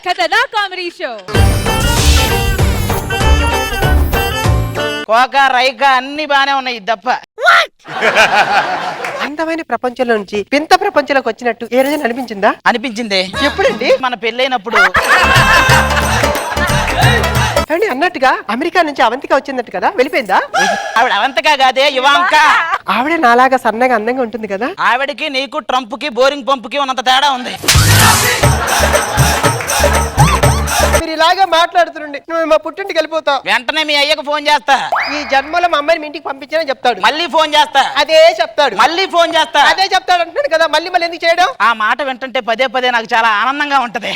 ఖతర్నా comedy show. కోక రైక అన్ని బానే ఉన్నాయి దప్ప. అందమైన ప్రపంచంలో నుంచి వింత ప్రపంచంలోకి వచ్చినట్టు ఏ రోజైనా అనిపించిందా? అనిపించింది. ఎప్పుడండి? మన పెళ్ళైనప్పుడు. అండి అన్నట్టుగా అమెరికా నుంచి అవంతిక వచ్చిందట్టు కదా, వెళ్ళిపోయిందా? ఆవిడ అవంతిక కాదే, ఇవాంక. ఆవిడ నాలాగా సన్నగా అందంగా ఉంటుంది కదా. ఆవిడకి నీకు ట్రంప్ కి బోరింగ్ పంప్ కి ఉన్నంత తేడా ఉంది. మీరు ఇలాగా మాట్లాడుతుండండి, నువ్వు మా పుట్టింటికి వెళ్ళిపోతావు. వెంటనే మీ అయ్యకు ఫోన్ చేస్తా. ఈ జన్మలో మా అమ్మాయిని మీ ఇంటికి పంపించానని చెప్తాడు. మళ్ళీ ఫోన్ చేస్తా. అదే చెప్తాడు. మళ్ళీ ఫోన్ చేస్తా. అదే చెప్తాడు అంటున్నాడు కదా, మళ్ళీ మళ్ళీ ఎందుకు చేయడం? ఆ మాట వింటుంటే పదే పదే నాకు చాలా ఆనందంగా ఉంటది.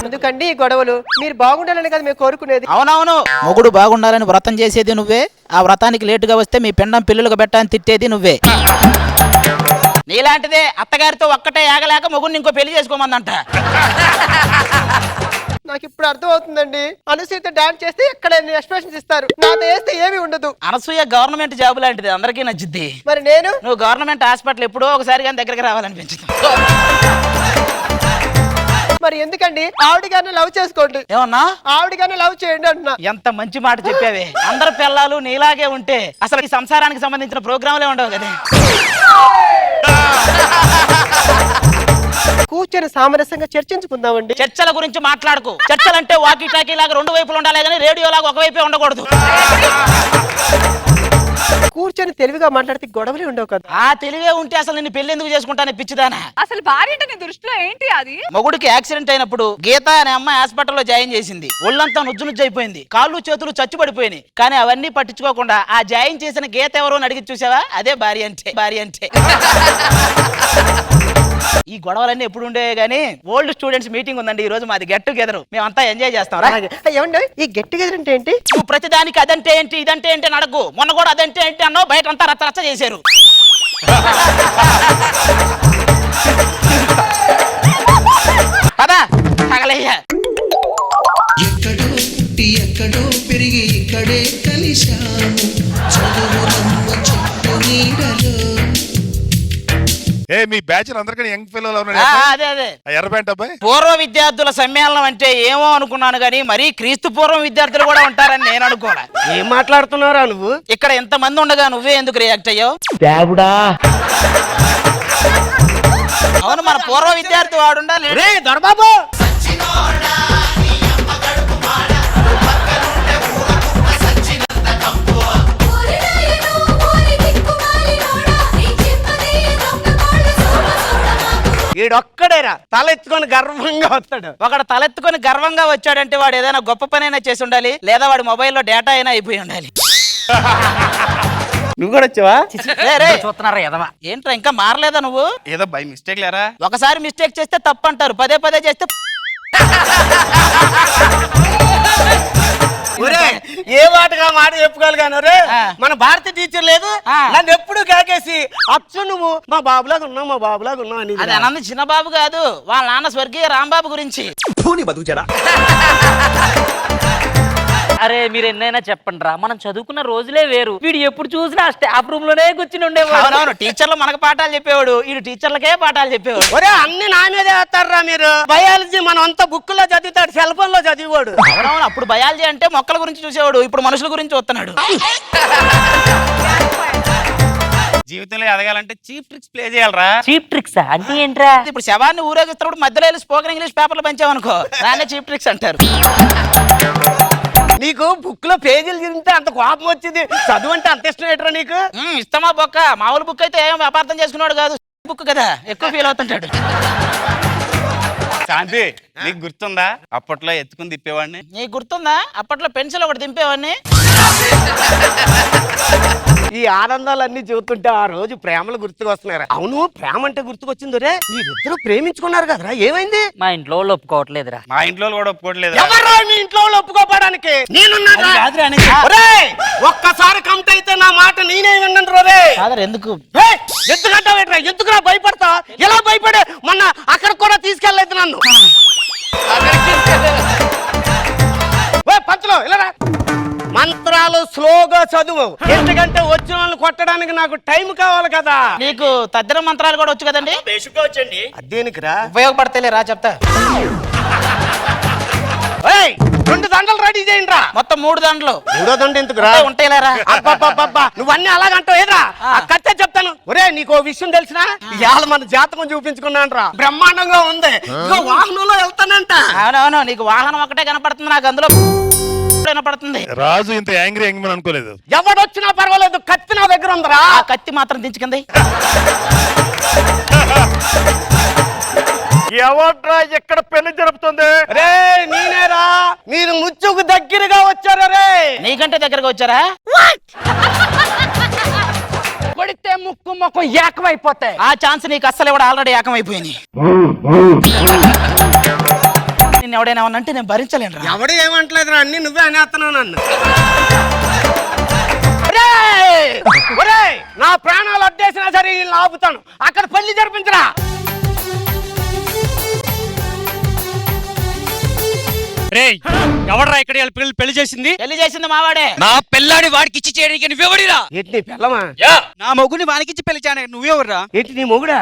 ఎందుకండి ఈ గొడవలు? మీరు బాగుండాలని కదా మేము కోరుకునేది. అవునవును, మొగుడు బాగుండాలని వ్రతం చేసేది నువ్వే, ఆ వ్రతానికి లేటుగా వస్తే మీ పెండం పిల్లలకు పెట్టాలని తిట్టేది నువ్వే. నీలాంటిదే అత్తగారితో ఒక్కటే ఆగలేక మొగుడిని ఇంకో పెళ్లి చేసుకోమందంట. నాకు ఇప్పుడు అర్థం అవుతుందండి. అనుసూయతో డాన్స్ చేస్తే ఎక్కడ ఎక్స్ప్రెషన్స్ ఇస్తారు, నాతో వేస్తే ఏమీ ఉండదు. అనసూయ గవర్నమెంట్ జాబ్ లాంటిది, అందరికీ నచ్చుద్ది. మరి నేను? నువ్వు గవర్నమెంట్ హాస్పిటల్ ఎప్పుడో ఒకసారి కానీ దగ్గరికి రావాలనిపించింది. మరి ఎందుకండి? ఆవిడగానే లవ్ చేసుకోండి. ఏమన్నా? ఆవిడగానే లవ్ చేయండి అంటున్నా. ఎంత మంచి మాట చెప్పావే. అందరు పిల్లలు నీలాగే ఉంటే అసలు ఈ సంసారానికి సంబంధించిన ప్రోగ్రాంలే ఉండవు కదా. కూర్చొని సామరస్యంగా చర్చించుకుందామండి. చర్చల గురించి మాట్లాడుకో. చర్చలంటే వాకీ టాకీ లాగా రెండు వైపులు ఉండాలి కానీ రేడియో లాగా ఒకవైపే ఉండకూడదు. కూర్చొని తెలివిగా మాట్లాడితే గొడవలే ఉండవు కదా. ఆ తెలివే ఉంటే అసలు నిన్ను పెళ్లి ఎందుకు చేసుకుంటానే పిచ్చిదానా. అసలు భార్య అంటే నీ దృష్టిలో ఏంటి అది? మొగుడికి యాక్సిడెంట్ అయినప్పుడు గీత అనే అమ్మాయి హాస్పిటల్లో జాయిన్ చేసింది. ఒళ్ళంతా నుజ్జు నుజ్జు అయిపోయింది, కాళ్ళు చేతులు చచ్చుపడిపోయినాయి. కానీ అవన్నీ పట్టించుకోకుండా ఆ జాయిన్ చేసిన గీత ఎవరో అని అడిగి చూసావా, అదే భార్య అంటే. భార్య అంటే ఈ గొడవలన్నీ ఎప్పుడు ఉండేవి కానీ ఓల్డ్ స్టూడెంట్స్ మీటింగ్ ఉందండి ఈ రోజు. మాది గెట్ టుగెదర్, మేమంతా ఎంజాయ్ చేస్తాం. ఏమండి ఈ గెట్ టుగెదర్ అంటే ఏంటి? నువ్వు ప్రతిదానికి అదంటే ఏంటి ఇదంటే ఏంటి అని అడగు. మొన్న కూడా అదంటే ఏంటి అన్నావు, బయట అంతా రచ్చ రచ్చ చేశారు. పదా తగలయ్యా. ఎక్కడో పుట్టి ఎక్కడో పెరిగి ఇక్కడే కలిశాము, చదువులమ్మ చుట్టూ నీడలో. మీ బ్యాచ్ అందరికీ యంగ్ ఫెలోలు అదే అదే ఎర్ర ప్యాంట్ అబ్బాయి. పూర్వ విద్యార్థుల సమ్మేళనం అంటే ఏమో అనుకున్నాను గానీ మరీ క్రీస్తు పూర్వం విద్యార్థులు కూడా ఉంటారని నేను అనుకోలే. ఏం మాట్లాడుతున్నారా నువ్వు? ఇక్కడ ఎంత మంది ఉండగా నువ్వే ఎందుకు రియాక్ట్ అయ్యావు? అవును, మన పూర్వ విద్యార్థి వాడు ఉండాలి. దొరబాబు ఈడొక్కడేరా తలెత్తుకొని గర్వంగా వస్తాడు. ఒకడు తలెత్తుకొని గర్వంగా వచ్చాడంటే వాడు ఏదైనా గొప్ప పని అయినా చేసి ఉండాలి, లేదా వాడి మొబైల్లో డేటా అయినా అయిపోయి ఉండాలి. నువ్వు కూడా వచ్చావా? చూస్తున్నారా ఎదవా? ఏంట్రా ఇంకా మారలేదా నువ్వు? ఏదో బై మిస్టేక్ లేరా. ఒకసారి మిస్టేక్ చేస్తే తప్పు అంటారు, పదే పదే చేస్తే ఏ మాటగా మాట చెప్పుకోవాలి కానీ మన భారత టీచర్ లేదు నన్ను ఎప్పుడు కాకేసి అచ్చు నువ్వు మా బాబులాగా ఉన్నావు మా బాబులాగా ఉన్నావు అని. అది అనంది చిన్నబాబు కాదు, వాళ్ళ నాన్న స్వర్గీయ రాంబాబు గురించి. అరే మీరు ఎన్నైనా చెప్పండి రా, మనం చదువుకున్న రోజులే వేరు. వీడు ఎప్పుడు చూసినా స్టాఫ్ రూమ్ లోనే కూర్చుని ఉండేవాడు. అవునవును, టీచర్లు మనకు పాఠాలు చెప్పేవాడు, వీడు టీచర్లకే పాఠాలు చెప్పేవాడు. ఒరే అన్ని నా మీదే వేస్తారా మీరు? బయాలజీ మనం అంతా బుక్ లో చదువుతాడు, సెల్ ఫోన్ లో చదివాడు. అవునవును, అప్పుడు బయాలజీ అంటే మొక్కల గురించి చూసేవాడు, ఇప్పుడు మనుషుల గురించి చూస్తున్నాడు. జీవితంలో ఎదగాలంటే చీప్ ట్రిక్స్ ప్లే చేయాలరా. చీప్ ట్రిక్స్ అంటే ఏంట్రా? ఇప్పుడు శవాన్ని ఊరేగిస్తున్నప్పుడు మధ్యలో వెళ్ళి స్పోకెన్ ఇంగ్లీష్ పేపర్లు పంచామనుకో, దాన్నే చీప్ ట్రిక్స్ అంటారు. నీకు బుక్ లో పేజీలు తింటే అంత కోపం వచ్చింది, చదువు అంటే అంత ఇష్టం ఏంట్రా నీకు? ఇష్టమా బొక్క? మామూలు బుక్ అయితే ఏం అపార్థం చేసుకున్నాడు కాదు, బుక్ కదా ఎక్కువ ఫీల్ అవుతుంటాడు. శాంతి, నీకు గుర్తుందా అప్పట్లో ఎత్తుకుని తిప్పేవాడిని? నీకు గుర్తుందా అప్పట్లో పెన్సిల్ ఒకటి దింపేవాడిని? ఈ ఆనందాలన్నీ చూస్తుంటే ఆ రోజు ప్రేమలు గుర్తుకు వస్తున్నారా? అవును, ప్రేమ అంటే గుర్తుకొచ్చింది రే, మీరిద్దరు ప్రేమించుకున్నారు కదరా, ఏమైంది? మా ఇంట్లో వాళ్ళు ఒప్పుకోవట్లేదురా. మా ఇంట్లో కూడా ఒప్పుకోవట్లేదు. ఎవరా మీ ఇంట్లో వాళ్ళు ఒప్పుకోవడానికి? నేనున్నారా? ఒక్కసారి కంప్ట్ అయితే నా మాట నేనే విన్నాను రే. ఎందుకు ఎందుకంటావేట్రా? ఎందుకురా భయపడతా? ఎలా భయపడే? మొన్న అక్కడ కూడా తీసుకెళ్ళలేదు నన్ను. పంచులో ఇలా మంత్రాలు అక్షరాలు స్లోగా చదువు, ఎందుకంటే వచ్చిన వాళ్ళు కొట్టడానికి నాకు టైం కావాలి కదా. నీకు తద్దిన మంత్రాలు కూడా వచ్చు కదండి? వచ్చండి అదేనికిరా ఉపయోగపడతలే రా చెప్తా. 2 దండలు రెడీ చేయండి రా. మొత్తం 3 దండలు. 3వ దండ ఎందుకురా? ఉంటాయిలేరా. అబ్బబ్బబ్బబ్బా, నువ్వన్నీ అలాగంటావు ఏదా? కచ్చే చెప్తాను. ఒరే నీకు ఓ విషయం తెలిసినా, ఇవాళ మన జాతకం చూపించుకున్నాను రా, బ్రహ్మాండంగా ఉంది. ఇగో వాహనంలో వెళ్తానంట. అవునవును, నీకు వాహనం ఒకటే కనపడుతుంది, నాకు అందులో కనపడుతుంది. రాజు ఇంత యాంగ్రీ యాంగ్రీ అనుకోలేదు. ఎవడొచ్చినా పర్వాలేదు, కత్తి నా దగ్గర ఉందిరా. ఆ కత్తి మాత్రం దించుకుంది. ఎవడ్రా ఎక్కడ పెళ్లి జరుపుతుంది? రే నేనేరా. మీరు ముచ్చుకు దగ్గరగా వచ్చారా రే? నీకంటే దగ్గరగా వచ్చారా? కొడితే ముక్కు ముఖం ఏకమైపోతాయి. ఆ ఛాన్స్ నీకు అస్సలు కూడా ఆల్రెడీ ఏకమైపోయింది. నిన్ను ఎవడైనా అంటే నేను భరించలేను. ఎవడు ఏమంటలేదురా, అన్ని నువ్వే అనేస్తున్నావు నన్ను. నా ప్రాణాలు అడ్డేసినా సరే వీళ్ళని ఆపుతాను. అక్కడ పెళ్లి జరిపించరా. రేయ్, ఎవడరా ఇక్కడ పెళ్లి చేసింది? పెళ్లి చేసింది మావాడే. నా పిల్లాడి వాడికి ఇచ్చి చేయడానికి నువ్వెవడిరా? ఏంటి నీ పిల్లమా? నా మొగుని వానికిచ్చి పెళ్లి చేయడానికి నువ్వెవర్రా? ఏంటి నీ మొగుడా?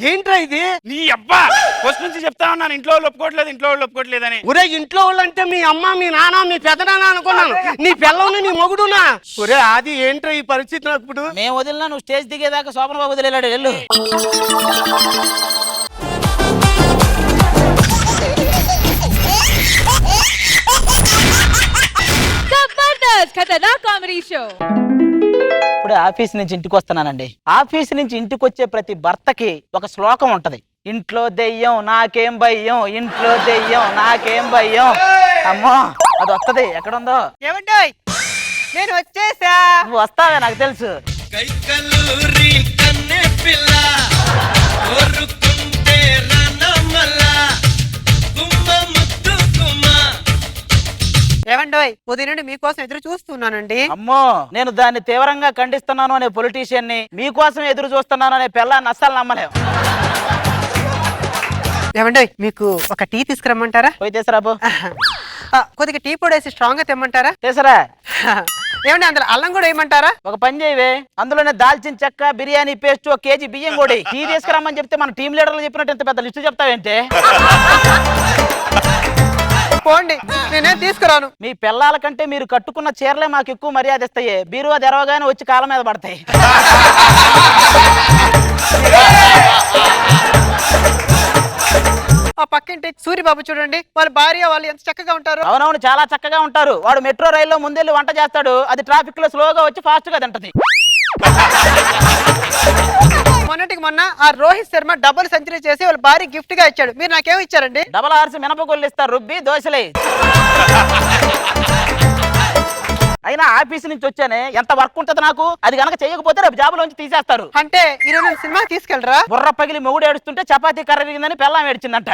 ఏంట్రా ఇది? నీ అబ్బా ఫస్ట్ నుంచి చెప్తా ఉన్నాను, ఇంట్లో వాళ్ళు ఒప్పుకోవట్లేదు, ఇంట్లో వాళ్ళు ఒప్పుకోవట్లేదని. ఒరే ఇంట్లో వాళ్ళంటే మీ అమ్మ, మీ నాన్న, మీ పెదనాన్న అనుకున్నాను. నీ పిల్లని నీ మొగుడునా? ఒరే అది ఏంట్రా ఈ పరిస్థితి నాకు ఇప్పుడు? మేము వదిలినా నువ్వు స్టేజ్ దిగేదాకా శోభన బాబు వదిలేడు. వెళ్ళు. ఖతర్నాక్ కామెడీ షో. ఇప్పుడు ఆఫీస్ నుంచి ఇంటికి వస్తున్నానండి. ఆఫీస్ నుంచి ఇంటికి వచ్చే ప్రతి భర్తకి ఒక శ్లోకం ఉంటది. ఇంట్లో దెయ్యం నాకేం భయం, ఇంట్లో దెయ్యం నాకేం భయం. అమ్మో అది వస్తది, ఎక్కడుందో. ఏమండి నేను వచ్చేసా. నువ్వు వస్తావే నాకు తెలుసు. ఏమండోయ్ ఉదయం నుండి మీకోసం ఎదురు చూస్తున్నానండి. అమ్మో నేను దాన్ని తీవ్రంగా ఖండిస్తున్నాను అనే పొలిటీషియన్ ని, మీకోసం ఎదురు చూస్తున్నాను అనే పిల్లాన్ని అస్సలు నమ్మలేవు. ఏమండోయ్ మీకు ఒక టీ తీసుకురమ్మంటారా? పోయి తీసురాబు. కొద్దిగా టీ పొడి వేసి స్ట్రాంగ్ గా తెమ్మంటారా? తీసురా. ఏమండి అందులో అల్లం కూడా వేయమంటారా? ఒక పని చేయవే, అందులోనే దాల్చిన చెక్క, బిర్యానీ పేస్ట్, 1 కేజీ బియ్యం కూడా టీ తీసుకురమ్మని చెప్తే మన టీం లీడర్లు చెప్పినట్టు ఇంత పెద్ద లిస్టు చెప్తావేంటే? పోండి నేనేం తీసుకురాను. మీ పిల్లల కంటే మీరు కట్టుకున్న చీరలే మాకు ఎక్కువ మర్యాద ఇస్తాయి. బీరువా తెరవగానే వచ్చి కాళ్ళ మీద పడతాయి. ఆ పక్కింటి సూరిబాబు చూడండి, వాళ్ళ భార్య వాళ్ళు ఎంత చక్కగా ఉంటారు. అవునవును చాలా చక్కగా ఉంటారు. వాడు మెట్రో రైల్లో ముందెళ్ళి వంట చేస్తాడు, అది ట్రాఫిక్ లో స్లోగా వచ్చి ఫాస్ట్ గా తింటది. మొన్నటికి మొన్న ఆ రోహిత్ శర్మ డబుల్ సెంచరీ చేసి వాళ్ళ భార్య గిఫ్ట్ గా ఇచ్చాడు. మీరు నాకేం ఇచ్చారండి? డబల్ హార్స్ మినపగుళ్ళు ఇస్తారు, రుబ్బి దోశలే. అయినా ఆఫీస్ నుంచి వచ్చానే, ఎంత వర్క్ ఉంటది నాకు. అది గనక చేయకపోతే రేపు జాబులోంచి తీసేస్తారు. అంటే ఈరోజు సినిమా తీసుకెళ్ళరా? బుర్ర పగిలి మొగుడు ఏడుస్తుంటే చపాతీ కర్ర విరిగిందని పెళ్ళాం ఏడ్చిందంట.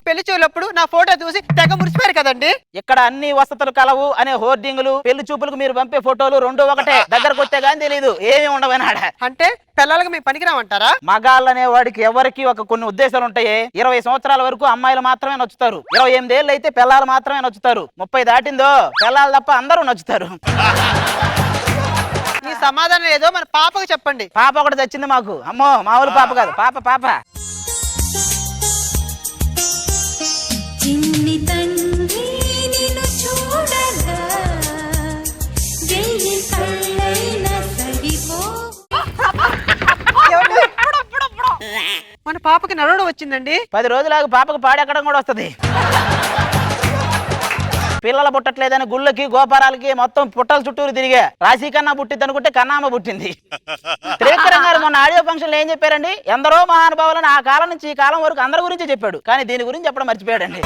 పెళ్లి చూపులప్పుడు నా ఫోటో చూసి తెగ మురిసిపోయారు కదండి. ఇక్కడ అన్ని వసతులు కలవు అనే హోర్డింగులు, పెళ్లి చూపులకు మీరు పంపే ఫోటోలు 2 ఒకటే. దగ్గరకు వస్తే గానీ తెలీదు, ఏమీ ఉండవనాడ. అంటే పిల్లలకు మేము పనికిరామంటారా? మగాళ్ళనే వాడికి ఎవరికి కొన్ని ఉద్దేశాలు ఉంటాయి. 20 సంవత్సరాల వరకు అమ్మాయిలు మాత్రమే నచ్చుతారు. 28 ఏళ్ళు అయితే పిల్లలు మాత్రమే నచ్చుతారు. 30 దాటిందో పిల్లలు తప్ప అందరూ నచ్చుతారు. ఈ సమాధానం ఏదో మన పాపకు చెప్పండి. పాప ఒకటి తెచ్చింది మాకు. అమ్మో మామూలు పాప కాదు, పాప. చిన్ని తండ్రి నిన్ను చూడగా వెయ్యి కళ్ళైన సరిపో. మన పాపకి నడవడం వచ్చిందండి. 10 రోజులకు పాపకు పాడెక్కడం కూడా వస్తుంది. పిల్లలు పుట్టట్లేదని గుళ్ళకి గోపారాలకి మొత్తం పుట్టల చుట్టూరు తిరిగా. రాశి కన్నా పుట్టింది అనుకుంటే కన్నామ పుట్టింది. త్రివిక్రమ్ గారు మొన్న ఆడియో ఫంక్షన్ లో ఏం చెప్పారండి? ఎందరో మహానుభావులను ఆ కాలం నుంచి ఈ కాలం వరకు అందరి గురించి చెప్పాడు, కానీ దీని గురించి చెప్పడం మర్చిపోయాడండి.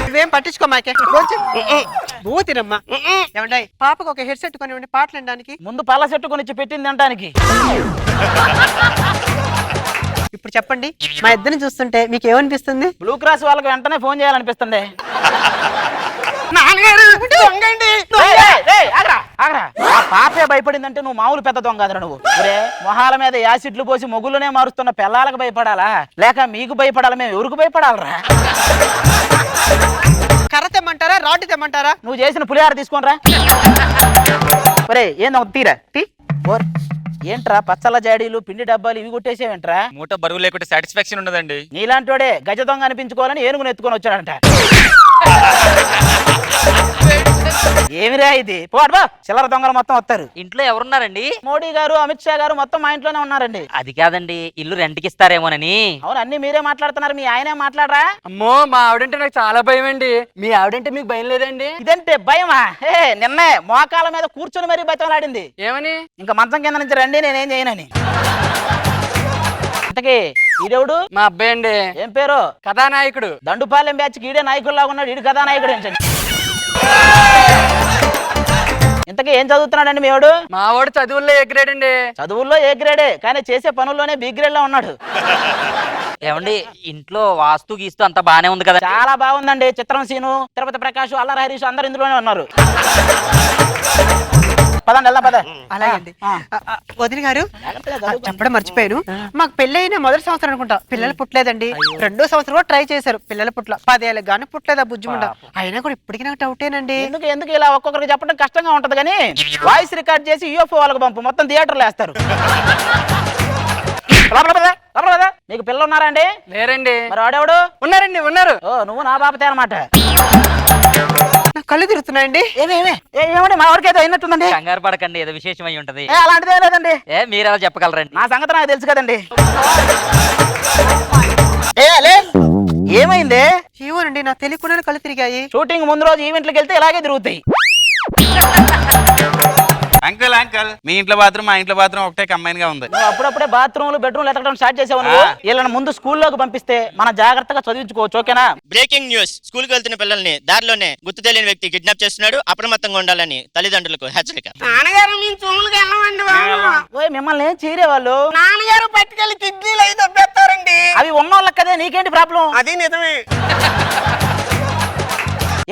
నువ్వేం పట్టించుకో మాకే. బూతిరమ్మా. ఏమండి పాపకు ఒక హెడ్ సెట్ కొనివ్వండి పాటలు వినడానికి. ముందు పళ్ళ సెట్టు కొనిచ్చి పెట్టింది తినడానికి. ఇప్పుడు చెప్పండి, మా ఇద్దరిని చూస్తుంటే మీకు ఏమనిపిస్తుంది? బ్లూ క్రాస్ వాళ్ళకి వెంటనే ఫోన్ చేయాలనిపిస్తుంది. నాన్నగారు దొంగండి. ఏయ్, ఏయ్, ఆగ్రా. ఆగరా ఆ పాపే భయపడిందంటే నువ్వు మామూలు పెద్ద దొంగ కాదురా నువ్వు. ఒరే మొహాల మీద యాసిడ్లు పోసి మొగుళ్ళనే మారుస్తున్న పిల్లలకు భయపడాలా లేక మీకు భయపడాలా? మేము ఎవరికి భయపడాలరా? కర్ర తెమ్మంటారా రాడ్ తెమ్మంటారా? నువ్వు చేసిన పులిహార తీసుకోనరా. ఒరే ఏందో తీరా తీ. ఓర్ ఏంట్రా పచ్చళ్ళ జాడీలు పిండి డబ్బాలు ఇవి కొట్టేసేవేంట్రా? మూట బరువు లేకుంటే సాటిస్ఫాక్షన్ ఉండదండి. నీలాంటోడే గజ దొంగ అనిపించుకోవాలని ఏనుగును ఎత్తుకొని వచ్చాడంట. ఏమిరా ఇది? పోడు బా, చిల్లర దొంగలు మొత్తం వస్తారు. ఇంట్లో ఎవరున్నారండి? మోడీ గారు అమిత్ షా గారు మొత్తం మా ఇంట్లోనే ఉన్నారండి. అది కాదండి, ఇల్లు రెంట్కి ఇస్తారేమోనని. అవును అన్ని మీరే మాట్లాడుతున్నారు, మీ ఆయనే మాట్లాడరా? అమ్మో మా ఆవిడంటే నాకు చాలా భయం అండి. మీ ఆవిడంటే మీకు భయం లేదండి? ఇదంటే భయమా? నిన్నే మోకాల మీద కూర్చొని మరీ బతిమలాడింది. ఏమని? ఇంకా మంచం కింద నుంచి రండి నేనేం చేయనని. ఇంతకీ ఈడెవడు? మా అబ్బాయి అండి. ఏం పేరు? కథానాయకుడు. దండుపాలెం బ్యాచ్ ఈడే నాయకుల్లాగా ఉన్నాడు, ఈడు కథానాయకుడు ఏంటండి? ఇంతకీ ఏం చదువుతున్నాడండి మీవాడు? మా వాడు చదువుల్లో ఏ గ్రేడ్ అండి? చదువుల్లో ఏ గ్రేడే కానీ చేసే పనుల్లోనే బి గ్రేడ్ లో ఉన్నాడు. ఏమండి ఇంట్లో వాస్తు గీస్తూ అంతా బానే ఉంది కదా? చాలా బాగుందండి. చిత్రం సీను, తిరుపతి ప్రకాష్, అల్లరి హరీష్ అందరు ఇందులోనే ఉన్నారు. పదండి వెళ్దాం పద. అలాగండి. ఆ. వదిన గారు జాగ్రత్తగా చదువుకోండి. చెప్పడం మర్చిపోయాను. మాకు పెళ్ళైన మొదటి సంవత్సరం అనుకుంటా పిల్లలు పుట్టలేదండి. రెండో సంవత్సరం కూడా ట్రై చేశారు, పిల్లలు పుట్ల 10 ఏళ్ళకి గానీ పుట్టలేదు ఆ బుజ్జిముండ. అయినా కూడా ఇప్పటికీ నాకు డౌటేనండి. ఎందుకు ఇలా ఒక్కొక్కరికి చెప్పడం కష్టంగా ఉంటది కానీ వాయిస్ రికార్డ్ చేసి యూఎఫ్ఓ వాళ్ళకి పంపు, మొత్తం థియేటర్లో వేస్తారు. నీకు పిల్లలు ఉన్నారా అండి? లేరండి. మరి వాడేవాడు? ఉన్నారండి ఉన్నారు. ఓ నువ్వు నా బాపతే అనమాట. నాకు కళ్ళు తిరుగుతున్నాయండి. ఏమండి మా వాడికి ఏదో అయినట్టుందండి. కంగారు పడకండి, ఏదో విశేషం అయి ఉంటది. అలాంటిదే లేదండి. మీరెలా చెప్పగలరండి? నా సంగతి నాకు తెలుసు కదండి. ఏమైంది? ఏమోనండి నాకు తెలియకుండానే కళ్ళు తిరిగాయి. షూటింగ్ ముందు రోజు ఈవెంట్లకు వెళ్తే ఇలాగే తిరుగుతాయి. అంకుల్ అంకుల్, మీ ఇంట్లో బాత్రూమ్ మా ఇంట్లో బాత్రూమ్ ఒకటే కంబైన్ గా ఉంది. నువ్వు అప్పుడప్పుడే బాత్రూమ్లు బెడ్రూమ్లు ఎతకడం స్టార్ట్ చేసావు. నువ్వు వీళ్ళని ముందు స్కూల్లోకి పంపిస్తే మనం జాగ్రత్తగా చదివించుకోవచ్చు. ఓకేనా? బ్రేకింగ్ న్యూస్, స్కూల్ కి వెళ్తున్న పిల్లల్ని దారిలోనే గుర్తు తెలియని వ్యక్తి కిడ్నాప్ చేస్తున్నాడు. అప్రమత్తంగా ఉండాలని తల్లిదండ్రులకు హెచ్చరిక. నాన్నగారు మేము చూములకు వెళ్ళమండి. ఓయ్ మిమ్మల్ని ఏం చేయరే వాళ్ళు. నాన్నగారు పట్టుకెళ్ళి కిడ్నీలు అయితే దొబ్బేస్తారండి. అవి ఉన్నోళ్ళకి కదే, నీకేంటి ప్రాబ్లం? అది నిజమే.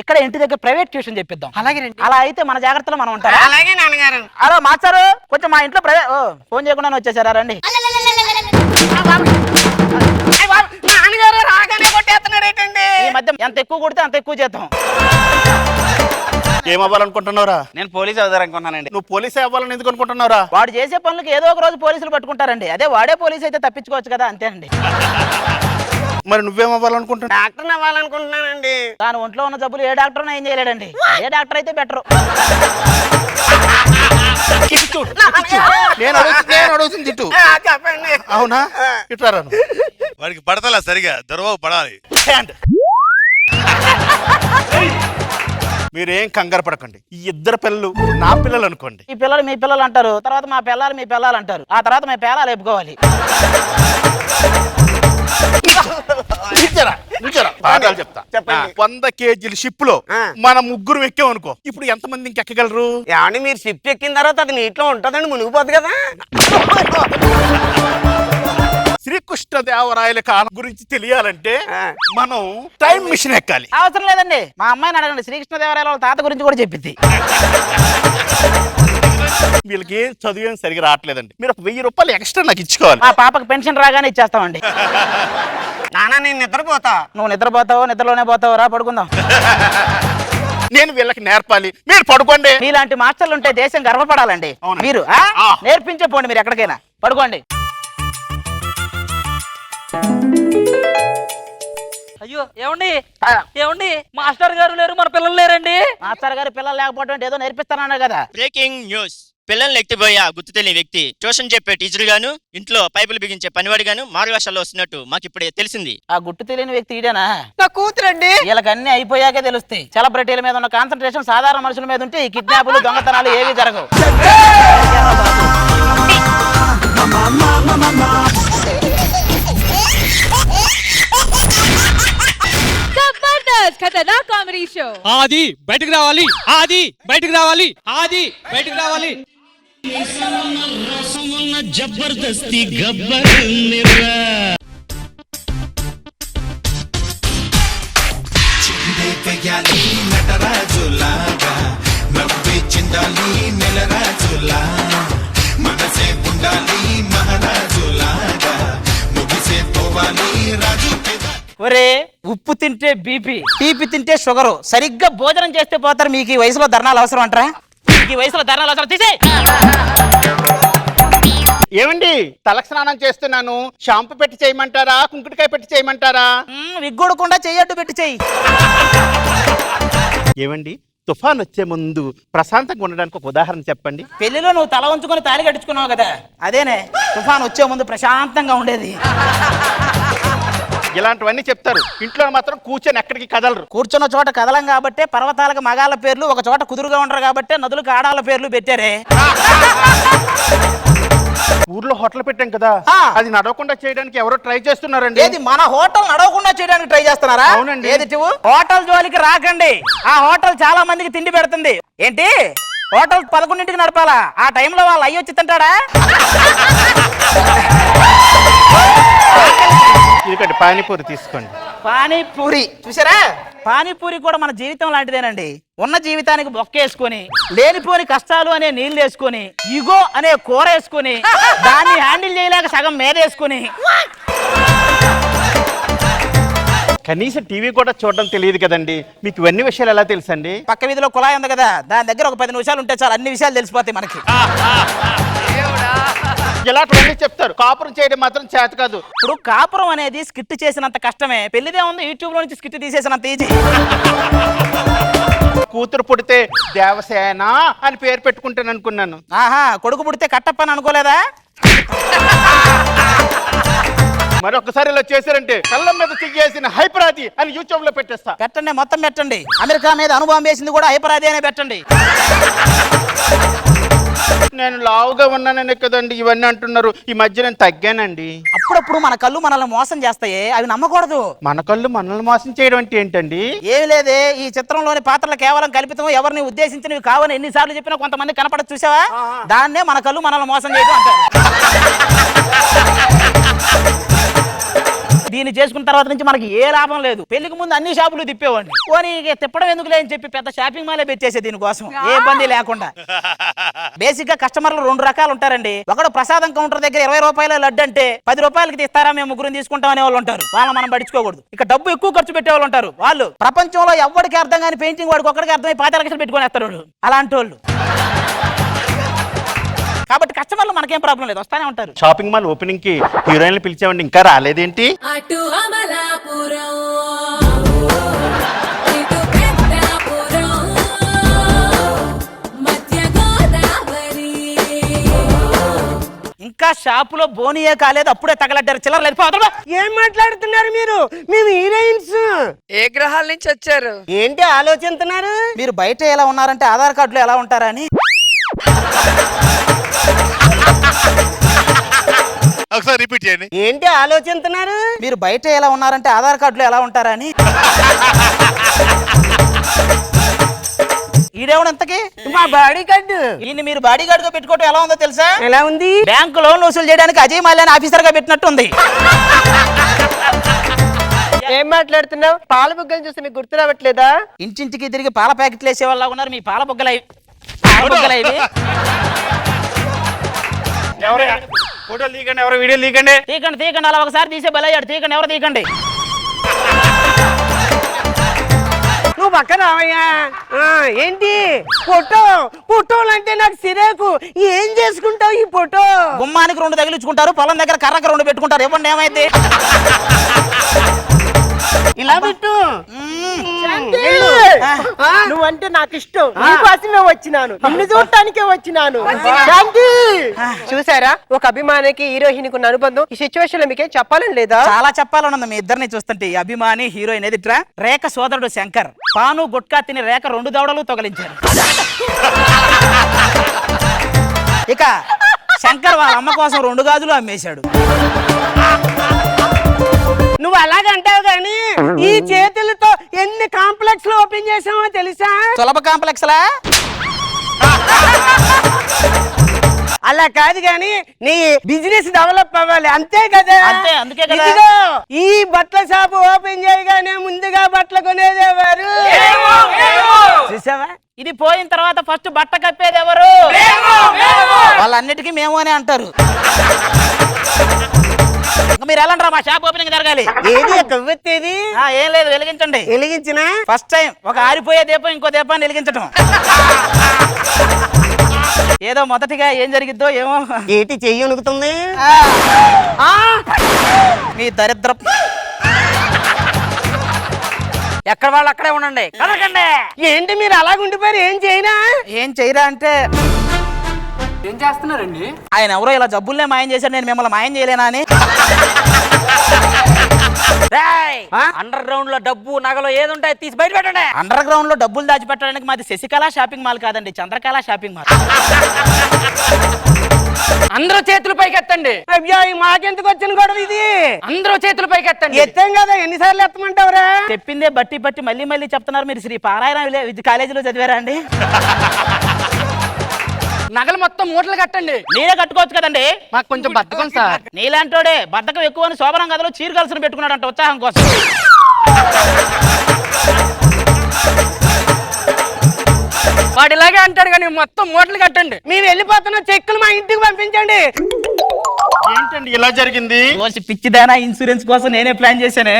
ఇక్కడ ఇంటి దగ్గర ప్రైవేట్ ట్యూషన్ చెప్పిద్దాం. అలాగేనండి. అలా అయితే మన జాగ్రత్తలో మనం ఉంటాం. అలాగే నాన్నగారు. హలో మాస్టారు, కొంచెం మా ఇంట్లో ఫోన్ చేయకుండా వచ్చేసారా? రండి. నాన్నగారు రాగానే కొట్టేస్తున్నాడు ఏంటండి? ఈ మధ్య ఎంత ఎక్కువ కొడితే అంత ఎక్కువ చేద్దాం. ఏమవ్వాలనుకుంటున్నావురా? నేను పోలీస్ అవుతారు అనుకున్నానండి. నువ్వు పోలీస్ అవ్వాలని ఎందుకు అనుకుంటున్నావురా? వాడు చేసే పనులకు ఏదో ఒక రోజు పోలీసులు పట్టుకుంటారండి. అదే వాడే పోలీస్ అయితే తప్పించుకోవచ్చు కదా, అంతేనండి. మరి నువ్వేమవ్వాలనుకుంటున్నావు? డాక్టర్ అవ్వాలనుకుంటున్నానండి. దాని ఒంట్లో ఉన్న జబ్బులు ఏ డాక్టర్ ఏం చేయలేడండి. ఏ డాక్టర్ అయితే బెటర్. నేను అడుగుతుంది తిట్టు. చెప్పండి. అవునా? ఇట్రారా. వాడికి పడతలా సరిగా దొరవ పడాలి. మీరేం కంగారు పడకండి. ఈ ఇద్దరు పిల్లలు నా పిల్లలు అనుకోండి. ఈ పిల్లలు మీ పిల్లలు అంటారు, తర్వాత మా పిల్లలు మీ పిల్లలు అంటారు, ఆ తర్వాత మా పిల్లలు లేపుకోవాలి. పాఠాలు చెప్తా. 100 కేజీల షిప్ లో మన ముగ్గురు ఎక్కాం అనుకో, ఇప్పుడు ఎంతమంది ఇంకెక్కగలరు? ఏమండి మీరు షిప్ ఎక్కిన తర్వాత అది నీటిలో ఉంటుందండి, మునిగిపోద్ది కదా. శ్రీకృష్ణదేవరాయల కాలం గురించి తెలియాలంటే మనం టైం మిషన్ ఎక్కాలి. అవసరం లేదండి, మా అమ్మాయిని అడగండి, శ్రీకృష్ణదేవరాయల వాళ్ళ తాత గురించి కూడా చెప్పింది. వీళ్ళకి ఏం చదువు ఏం సరిగా రావట్లేదండి. మీరు 1000 రూపాయలు ఎక్స్ట్రా నాకు ఇచ్చుకోవాలి. మా పాపకి పెన్షన్ రాగానే ఇచ్చేస్తామండి. నాన్న నేను నిద్రపోతా. నువ్వు నిద్రపోతావో నిద్రలోనే పోతావో, రా పడుకుందాం. నేను వీళ్ళకి నేర్పాలి, మీరు పడుకోండి. మీలాంటి మాస్టర్లు ఉంటే దేశం గర్వపడాలండి. మీరు నేర్పించే పోండి, మీరు ఎక్కడికైనా పడుకోండి. అయ్యో ఏమండి మాస్టర్ గారు లేరు, మన పిల్లలు లేరండి. మాస్టర్ గారు పిల్లలు లేకపోవడం ఏదో నేర్పిస్తానన్నారు కదా. బ్రేకింగ్ న్యూస్, పిల్లల్ని ఎక్కిపోయా గుర్తు తెలియని వ్యక్తి ట్యూషన్ చెప్పే టీచర్ గాను ఇంట్లో పైపులు బిగించే పనివాడి గాను మారువేషాల్లో వస్తున్నట్టు మాకు ఇప్పుడే తెలిసింది. ఆ గుట్టు తెలియని వ్యక్తి ఈడేనా? నా కూతురండి. వీళ్ళకి అన్ని అయిపోయాకే తెలుస్తాయి. సెలబ్రిటీల మీద ఉన్న కాన్సన్ట్రేషన్ సాధారణ మనుషుల మీద ఉంటే ఈ కిడ్నాపులు దొంగతనాలు ఏవి జరగవు. ఖతర్నాక్ కామెడీ షో. ఆది బయటకు రావాలి, ఆది బయటకు రావాలి, ఆది బయటకు రావాలి. జబర్దస్తి గబ్బర్ నిర్రా చిందే కయాలి నటరాజులాగా నవ్వే చిందాలి ఒరే ఉప్పు తింటే బీపీ, తీపి తింటే షుగరు, సరిగ్గా భోజనం చేస్తే పోతారు. మీకు ఈ వయసులో ధర్నాలు అవసరం అంటారా? మీకు ఈ వయసులో ధర్నాలు అవసరం? తీసే. ఏమండి, తలస్నానం చేస్తున్నాను, షాంపూ పెట్టి చేయమంటారా, కుంకుడుకాయ పెట్టి చేయమంటారా? విగ్గొడకుండా చెయ్యట్టు పెట్టి చెయ్యి. ఏమండి, తుఫాన్ వచ్చే ముందు ప్రశాంతంగా ఉండడానికి ఒక ఉదాహరణ చెప్పండి. పెళ్లిలో నువ్వు తల ఉంచుకొని తాళి కట్టించుకున్నావు కదా, అదేనే తుఫాన్ వచ్చే ముందు ప్రశాంతంగా ఉండేది. ఇలాంటివన్నీ చెప్తారు, ఇంట్లో మాత్రం కూర్చొని ఎక్కడికి కదలరు. కూర్చున్న చోట కదలం కాబట్టే పర్వతాలకు మగాళ్ళ పేర్లు, ఒక చోట కుదురుగా ఉండరు కాబట్టే నదులకు ఆడాళ్ళ పేర్లు పెట్టారే. ఊర్లో హోటల్ పెట్టాం కదా, అది నడవకుండా చేయడానికి ఎవరో ట్రై చేస్తున్నారండి. ఏది మన హోటల్ నడవకుండా చేయడానికి ట్రై చేస్తున్నారా? అవునండి. ఏది హోటల్ జోలికి రాకండి. ఆ హోటల్ చాలా మందికి తిండి పెడుతుంది. ఏంటి హోటల్ 11ంటికి నడపాలా? ఆ టైంలో వాళ్ళు అయ్యి వచ్చి తింటాడా? ఎందుకంటే పానీపూరి తీసుకోండి. పానీపూరి చూసారా? పానీపూరి కూడా మన జీవితం లాంటిదేనండి. ఉన్న జీవితానికి బొక్కేసుకొని, లేనిపోని కష్టాలు అనే నీళ్ళు వేసుకొని, ఇగో అనే కూర వేసుకొని, దాన్ని హ్యాండిల్ చేయలేక సగం మేదేసుకొని, కనీసం టీవీ కూడా చూడడం తెలియదు కదండి, మీకు ఇవన్నీ విషయాలు ఎలా తెలుసండి? పక్క వీధిలో కుళాయి ఉంది కదా, దాని దగ్గర ఒక 10 నిమిషాలు ఉంటే చాలు, అన్ని విషయాలు తెలిసిపోతాయి మనకి. ఇలాంటివన్నీ చెప్తారు, కాపురం చేయడం మాత్రం చేత కాదు. ఇప్పుడు కాపురం అనేది స్కిట్ చేసినంత కష్టమే, పెళ్లిదే ఉంది యూట్యూబ్ లో నుంచి స్కిట్ తీసేసినంత ఈజీ. కూతురు పుడితే దేవసేన అని పేరు పెట్టుకుంటాను అనుకున్నాను. ఆహా, కొడుకు పుడితే కట్టప్ప అని అనుకోలేదా? మరి ఒక్కసారి ఇలా చేశారంటే కళ్ళ మీద తిగ్గేసిన హైపరాది అని యూట్యూబ్ లో పెట్టేస్తా. పెట్టండి, మొత్తం పెట్టండి. అమెరికా మీద అనుభవం వేసింది కూడా హైపరాది అనే పెట్టండి. నేను లావుగా ఉన్నాననే కదండి ఇవన్నీ అంటున్నారు, ఈ మధ్య నేను తగ్గానండి. అప్పుడప్పుడు మన కళ్ళు మనల్ని మోసం చేస్తాయి, అవి నమ్మకూడదు. మన కళ్ళు మనల్ని మోసం చేయడం అంటే ఏంటండి? ఏమి లేదే, ఈ చిత్రంలోని పాత్రలు కేవలం కల్పితం, ఎవరిని ఉద్దేశించినవి కావని ఎన్నిసార్లు చెప్పినా కొంతమంది కనపడదు చూసావా? దాన్నే మన కళ్ళు మనల్ని మోసం చేయడం అంటారు. దీన్ని చేసుకున్న తర్వాత నుంచి మనకి ఏ లాభం లేదు. పెళ్లికి ముందు అన్ని షాపులు తిప్పేవాడిని, పోనీ తిప్పడం ఎందుకు లేని చెప్పి పెద్ద షాపింగ్ మాలే పెట్టేసే దీనికోసం, ఏ ఇబ్బంది లేకుండా. బేసిక్ గా కస్టమర్లు 2 రకాలు ఉంటారండి. ఒకడు ప్రసాదం కౌంటర్ దగ్గర 20 రూపాయల లడ్డు అంటే 10 రూపాయలకి తీస్తారా, మేము 3 తీసుకుంటాం అనే వాళ్ళు ఉంటారు. వాళ్ళని మనం పట్టించుకోకూడదు. ఇక డబ్బు ఎక్కువ ఖర్చు పెట్టే వాళ్ళు ఉంటారు. వాళ్ళు ప్రపంచంలో ఎవరికి అర్థం కాని పెయింటింగ్ వాడికి ఒక్కడికి అర్థమై 5 లక్షలు పెట్టుకొని వేస్తారు. అలాంటి వాళ్ళు. కాబట్టి కస్టమర్లు మనకేం ప్రాబ్లం లేదు, వస్తానే ఉంటారు. షాపింగ్ మాల్ ఓపెనింగ్ కి హీరోయిన్లు పిలిచామండి, ఇంకా రాలేదేంటి? అటు అమలాపురం, ఇటు పెద్దాపురం, మధ్య గోదావరి. ఇంకా షాపులో బోనియే కాలేదు, అప్పుడే తగలడ్డారు. చిల్లర లేదు. ఏం మాట్లాడుతున్నారు మీరు? మేము హీరోయిన్స్. ఏ గ్రహాల నుంచి వచ్చారు? ఏంటి ఆలోచిస్తున్నారు? మీరు బయట ఎలా ఉన్నారంటే ఆధార్ కార్డులో ఎలా ఉంటారా అని. ఒకసారి రిపీట్ చేయండి. ఏంటి ఆలోచిస్తున్నారు? మీరు బయట ఎలా ఉన్నారంటే ఆధార్ కార్డులో ఎలా ఉంటారా అని. ఈడేవుడు ఎంతకి? మా బాడీ కార్డు. ఈయన మీరు బాడీ గార్డ్ గా పెట్టుకోవటం ఎలా ఉందో తెలుసా? ఎలా ఉంది? బ్యాంకు లోన్ వసూలు చేయడానికి అజయ్ మాల్యాని ఆఫీసర్ గా పెట్టినట్టుంది. ఏం మాట్లాడుతున్నావు? పాల బుగ్గలు చూస్తే మీకు గుర్తు రావట్లేదా? ఇంటింటికి తిరిగి పాల ప్యాకెట్లు వేసే వాళ్ళ ఉన్నారు. మీ పాల బుగ్గలు ఇవి. ఫోటోలు తీయకండి, ఎవరో వీడియోలు తీయకండి. తీయకండి, అలా ఒకసారి తీసే బలయ్యాడు. తీయకండి, ఎవరు తీయకండి. నువ్వు పక్కన రావయ్యా. ఏంటి ఫోటోలు అంటే నాకు సిరేకు. ఏం చేసుకుంటావు ఈ ఫోటో? గుమ్మానికి 2 తగిలించుకుంటారు, పొలం దగ్గర కర్రకు 2 పెట్టుకుంటారు. ఇవ్వండి, ఏమైంది? ఇలా పెట్టు. నువ్వంటే నాకు ఇష్టం, నీకోసమే వచ్చినాను, నిన్ను చూడటానికే వచ్చినాను. చూసారా, ఒక అభిమానికి హీరోయిన్ ఉన్న అనుబంధం. ఈ సిచ్యువేషన్ లో మీకేం చెప్పాలని లేదా? చాలా చెప్పాలనుంది మీ ఇద్దరిని చూస్తుంటే. ఈ అభిమాని హీరోయిన్ ఎదిట్రా రేఖ సోదరుడు శంకర్ పాను గుట్కా తిని రేఖ 2 దవడలు తొగలించారు. ఇక శంకర్ వాళ్ళ అమ్మ కోసం 2 గాజులు అమ్మేశాడు. నువ్వు అలాగంటావు గాని ఈ చేతులతో ఎన్ని కాంప్లెక్స్ లో ఓపెన్ చేసామో తెలుసా? సులభ కాంప్లెక్స్ లా? అలా కాదు గాని నీ బిజినెస్ డెవలప్ అవ్వాలి, అంతే కదా? అంతే, అందుకే కదా. ఇదిగో ఈ బట్టల షాపు ఓపెన్ చేయగానే ముందుగా బట్టలు కొనేదేవారు. చూసావా? ఇది పోయిన తర్వాత ఫస్ట్ బట్ట కప్పేది ఎవరు? వాళ్ళన్నిటికీ మేము అని అంటారు. మీరు ఎలాంటారా? మా షాప్ ఓపెనింగ్ జరగాలి. ఏది కొవ్వెత్తేది? ఏం లేదు, వెలిగించండి. వెలిగించిన ఫస్ట్ టైం ఒక ఆరిపోయే దీపం ఇంకో దీపాన్ని వెలిగించటం. ఏదో మొదటిగా ఏం జరిగిద్దో ఏమో. ఏటి చెయ్యి ఉనుకుతుంది. మీ దరిద్రం. ఎక్కడ వాళ్ళు అక్కడే ఉండండి. కదలకండి. ఏంటి మీరు అలాగ ఉండిపోయారు? ఏం చేయనా? ఏం చేయరా అంటే ఏం చేస్తున్నారండి? ఆయన ఎవరో ఇలా జబ్బుల్నే మాయం చేశారు, నేను మిమ్మల్ని మాయం చేయలేనా అని. అండర్ గ్రౌండ్ లో డబ్బు నగలు ఏది ఉంటాయి తీసి బయట పెట్టండి. అండర్ గ్రౌండ్ లో డబ్బులు దాచిపెట్టడానికి మాది శశికళ షాపింగ్ మాల్ కాదండి, చంద్రకళ షాపింగ్ మాల్. అందరూ చేతులు పైకెత్తండి. అయ్యా మాకెందుకు వచ్చిన గొడవ ఇది? అందరూ చేతులు పైకెత్తండి. ఎత్తాం కదా, ఎన్నిసార్లు ఎత్తమంటావురా? చెప్పిందే బట్టి బట్టి మళ్ళీ మళ్ళీ చెప్తున్నారు. మీరు శ్రీ పారాయణ కాలేజీలో చదివారా అండి? నగలు మొత్తం మూటలు కట్టండి. మీరే కట్టుకోవచ్చు కదండి. మాకు కొంచెం బద్ధకం సార్. నీలాంటోడే బద్ధకం ఎక్కువ అని శోభనం గదిలో చీర కలుసుని పెట్టుకున్నాడంట ఉత్సాహం కోసం. వాడిలాగే అంటాడు కానీ మొత్తం మూటలు కట్టండి. మేము వెళ్ళిపోతున్న చెక్కులు మా ఇంటికి పంపించండి. ఏంటండి ఇలా జరిగింది? పిచ్చిదానా, ఇన్సూరెన్స్ కోసం నేనే ప్లాన్ చేశాను.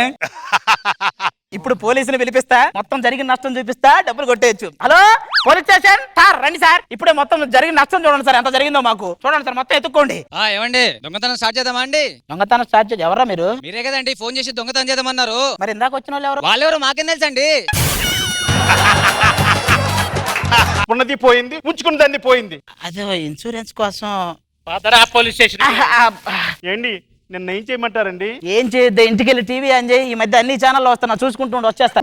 ఇప్పుడు పోలీసులు పిలిపిస్తా, మొత్తం జరిగిన నష్టం చూపిస్తా, డబ్బులు కొట్టేయచ్చు. హలో పోలీస్ స్టేషన్ సార్, రండి సార్. ఇప్పుడే మొత్తం జరిగిన నష్టం చూడండి సార్, ఎంత జరిగిందో మాకు చూడండి సార్, మొత్తం ఎత్తుక్కోండి. ఏమండి దొంగతనం స్టార్ట్ చేద్దామా అండి? దొంగతనం స్టార్ట్ చేసి ఎవరా మీరు? మీరే కదండి ఫోన్ చేసి దొంగతనం చేద్దామన్నారు. మరి ఇందాక వచ్చిన వాళ్ళు ఎవరు? వాళ్ళెవరు మాకేం తెలుసండి. ఉన్నది పోయింది, ఉంచుకున్నదాన్ని పోయింది. అదే ఇన్సూరెన్స్ కోసం. Police station. ఏంటి నిన్న ఏం చేయమంటారండి? ఏం చేయొద్దు, ఇంటికి వెళ్ళి టీవీ ఆన్ చేయి. ఈ మధ్య అన్ని ఛానల్లో వస్తున్నా, చూసుకుంటూ వచ్చేస్తా.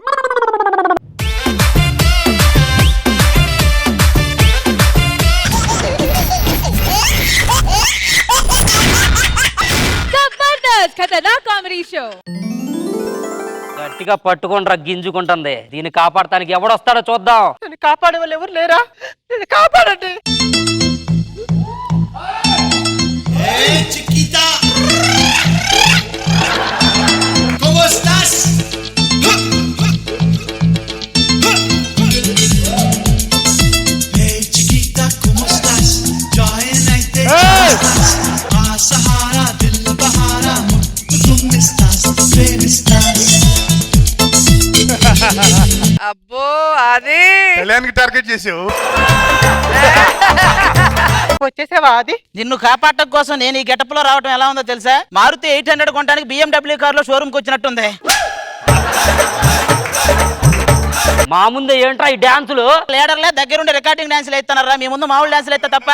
కామెడీ షో గట్టిగా పట్టుకొని గింజుకుంటుంది. దీన్ని కాపాడటానికి ఎవడొస్తాడో చూద్దాం. కాపాడే వాళ్ళు ఎవరు లేరా? కాపాడండి. అబ్బో అది కళ్యాణ్కి టార్గెట్ చేసావు. వచ్చేసావా? అది నిన్ను కాపాడటం కోసం నేను ఈ గెటప్ లో రావడం ఎలా ఉందో తెలుసా? మారుతి 800 కొనడానికి BMW కార్ లో షోరూమ్ కి వచ్చినట్టుంది. మా ముందే ఏంట్రా ఈ డాన్సులు? లీడర్లే దగ్గరుండి రికార్డింగ్ డాన్సులు వేస్తున్నారా? మీ ముందు మామూలు డాన్సులు అయితే తప్ప.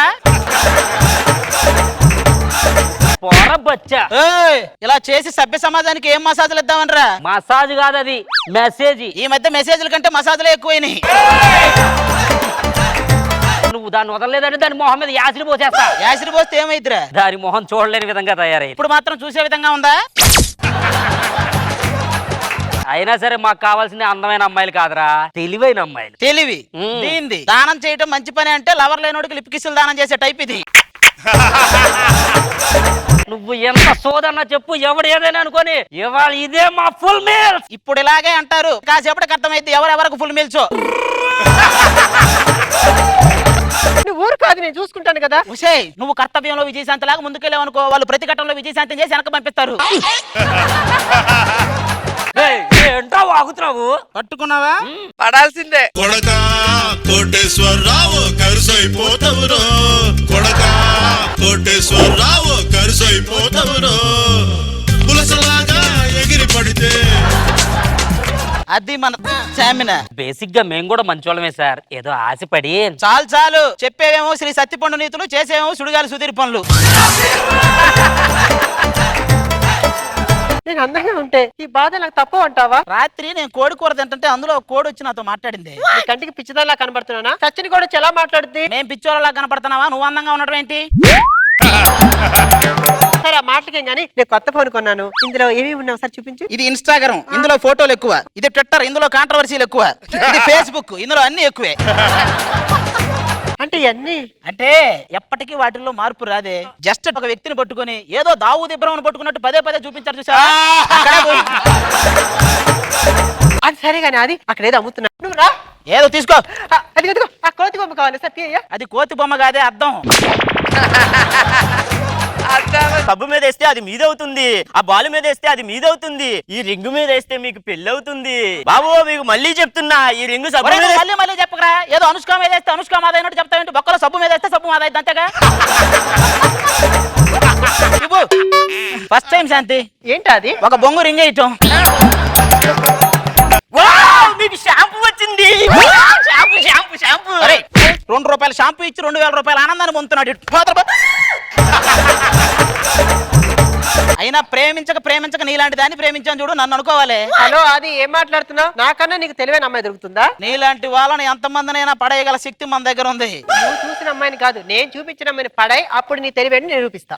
ఇలా చేసి సభ్య సమాజానికి ఏం మసాజులు ఇద్దామనరా? మసాజ్ కాదు, అది మెసేజ్. ఈ మధ్య మెసేజ్ల కంటే మసాజులే ఎక్కువైనాయి. నువ్వు దాన్ని వదలలేదంటే దాని మొహం మీద యాసిడ్ పోసేస్తా. యాసిడ్ పోస్తే ఏమైద్దిరా? దాని మొహం చూడలేని విధంగా తయారైంది. ఇప్పుడు మాత్రం చూసే విధంగా ఉందా? అయినా సరే మాకు కావాల్సింది అందమైన అమ్మాయిలు కాదురా, తెలివైన అమ్మాయిలు. తెలివి దీంది. దానం చేయటం మంచి పని అంటే లవర్ లేనోడికి లిప్ కిస్సులు దానం చేసే టైప్ ఇది. నువ్వు ఎంత సోదన్నా చెప్పు, ఎవడు ఏదైనా అనుకోని ఇవాళ ఇదే మా ఫుల్ మీల్స్. ఇప్పుడు ఇలాగే అంటారు, కాసేపటికి అర్థమైంది ఎవరెవరకు ఫుల్ మీల్స్. నువ్వు ఊరు కాదు, నేను చూసుకుంటాను కదా. ఉసేయ్, నువ్వు కర్తవ్యంలో విజయశాంతి లాగా ముందుకెళ్ళావు అనుకో, వాళ్ళు ప్రతి ఘట్టంలో విజయశాంతి చేసి వెనక పంపిస్తారు. ఏంటో వాగుతున్నావు? పట్టుకున్నావా? పడాల్సిందే. కొడకా కోటేశ్వరరావు కరుసైపోతావురో, కొడకా కోటేశ్వరరావు కరుసైపోతావురో, పులసలాగా ఎగిరి పడితే. అది మన చామినా. బేసిక్ గా మేము కూడా మంచోళ్ళమే సార్, ఏదో ఆశపడి. చాలు చాలు, చెప్పేవేమో శ్రీ సత్యపండు నీతులు, చేసేవేమో సుడిగాలి సుధీర్ పనులు. నేను అందంగా ఉంటే ఈ బాధ నాకు తప్పు అంటావా? రాత్రి నేను కోడి కూర తింటుంటే అందులో ఒక కోడి వచ్చి నాతో మాట్లాడింది. నీ కంటికి పిచ్చిదానిలా కనబడుతున్నానా? చచ్చిన కూడా ఎలా మాట్లాడుద్ది? మేము పిచ్చోళ్ళలా కనపడుతున్నావా? నువ్వు అందంగా ఉండడం ఏంటి? సరే, ఆ మాటలకేం గానీ నేను కొత్త ఫోన్ కొన్నాను. ఇందులో ఏమేమి ఉన్నావు సార్ చూపించు. ఇది ఇన్స్టాగ్రామ్, ఇందులో ఫోటోలు ఎక్కువ. ఇది ట్విట్టర్, ఇందులో కాంట్రవర్సీలు ఎక్కువ. ఇది ఫేస్బుక్, ఇందులో అన్ని ఎక్కువే. అంటే ఇవన్నీ అంటే ఎప్పటికీ వాటిల్లో మార్పు రాదే. జస్ట్ ఒక వ్యక్తిని పట్టుకొని ఏదో దావూద్ ఇబ్రాహిం పట్టుకున్నట్టు పదే పదే చూపించారు చూసా. అది సరే గానీ అది అక్కడ ఏదో అమ్ముతున్నా నువ్వు రా. ఏదో తీసుకో. అది అదిగో ఆ కోతి బొమ్మ కావాలి సత్య. అది కోతి బొమ్మ కాదే అద్దం. సబ్బు మీద వేస్తే అది మీదవుతుంది, ఆ బాల్ మీద వేస్తే అది మీదవుతుంది, ఈ రింగు మీద వేస్తే మీకు పెళ్లి అవుతుంది. బాబు మీకు మళ్ళీ చెప్తున్నా, ఈ రింగు సబ్బు ఒరేయ్, మీద నువ్వు మళ్ళీ మళ్ళీ చెప్పకరా. ఏదో అనుష్క మీద వేస్తే అనుష్క మాదైనట్టు చెప్తావేంటి? బొక్కలో సబ్బు మీద వేస్తే సబ్బు మాదైంది అంతేగా. ఫస్ట్ టైం శాంతి ఏంటి అది? ఒక బొంగు రింగ్ వేయటం. వావ్, మీకు షాంపూ వచ్చింది. Shampoo shampoo shampoo. అరే, ₹2 షాంపూ ఇచ్చి ₹2000 ఆనందాన్ని పొందుతున్నాడు. అయినా ప్రేమించక నీలాంటి దాన్ని ప్రేమించాను చూడు, నన్ను అనుకోవాలి. హలో అది ఏం మాట్లాడుతున్నావు? నాకన్నా నీకు తెలివైన అమ్మాయి దొరుకుతుందా? నీలాంటి వాళ్ళని ఎంతమందినైనా పడేయగల శక్తి మన దగ్గర ఉంది. నువ్వు చూసిన అమ్మాయిని కాదు, నేను చూపించిన అమ్మాయిని పడాయి, అప్పుడు నీ తెలివైన నిరూపిస్తా.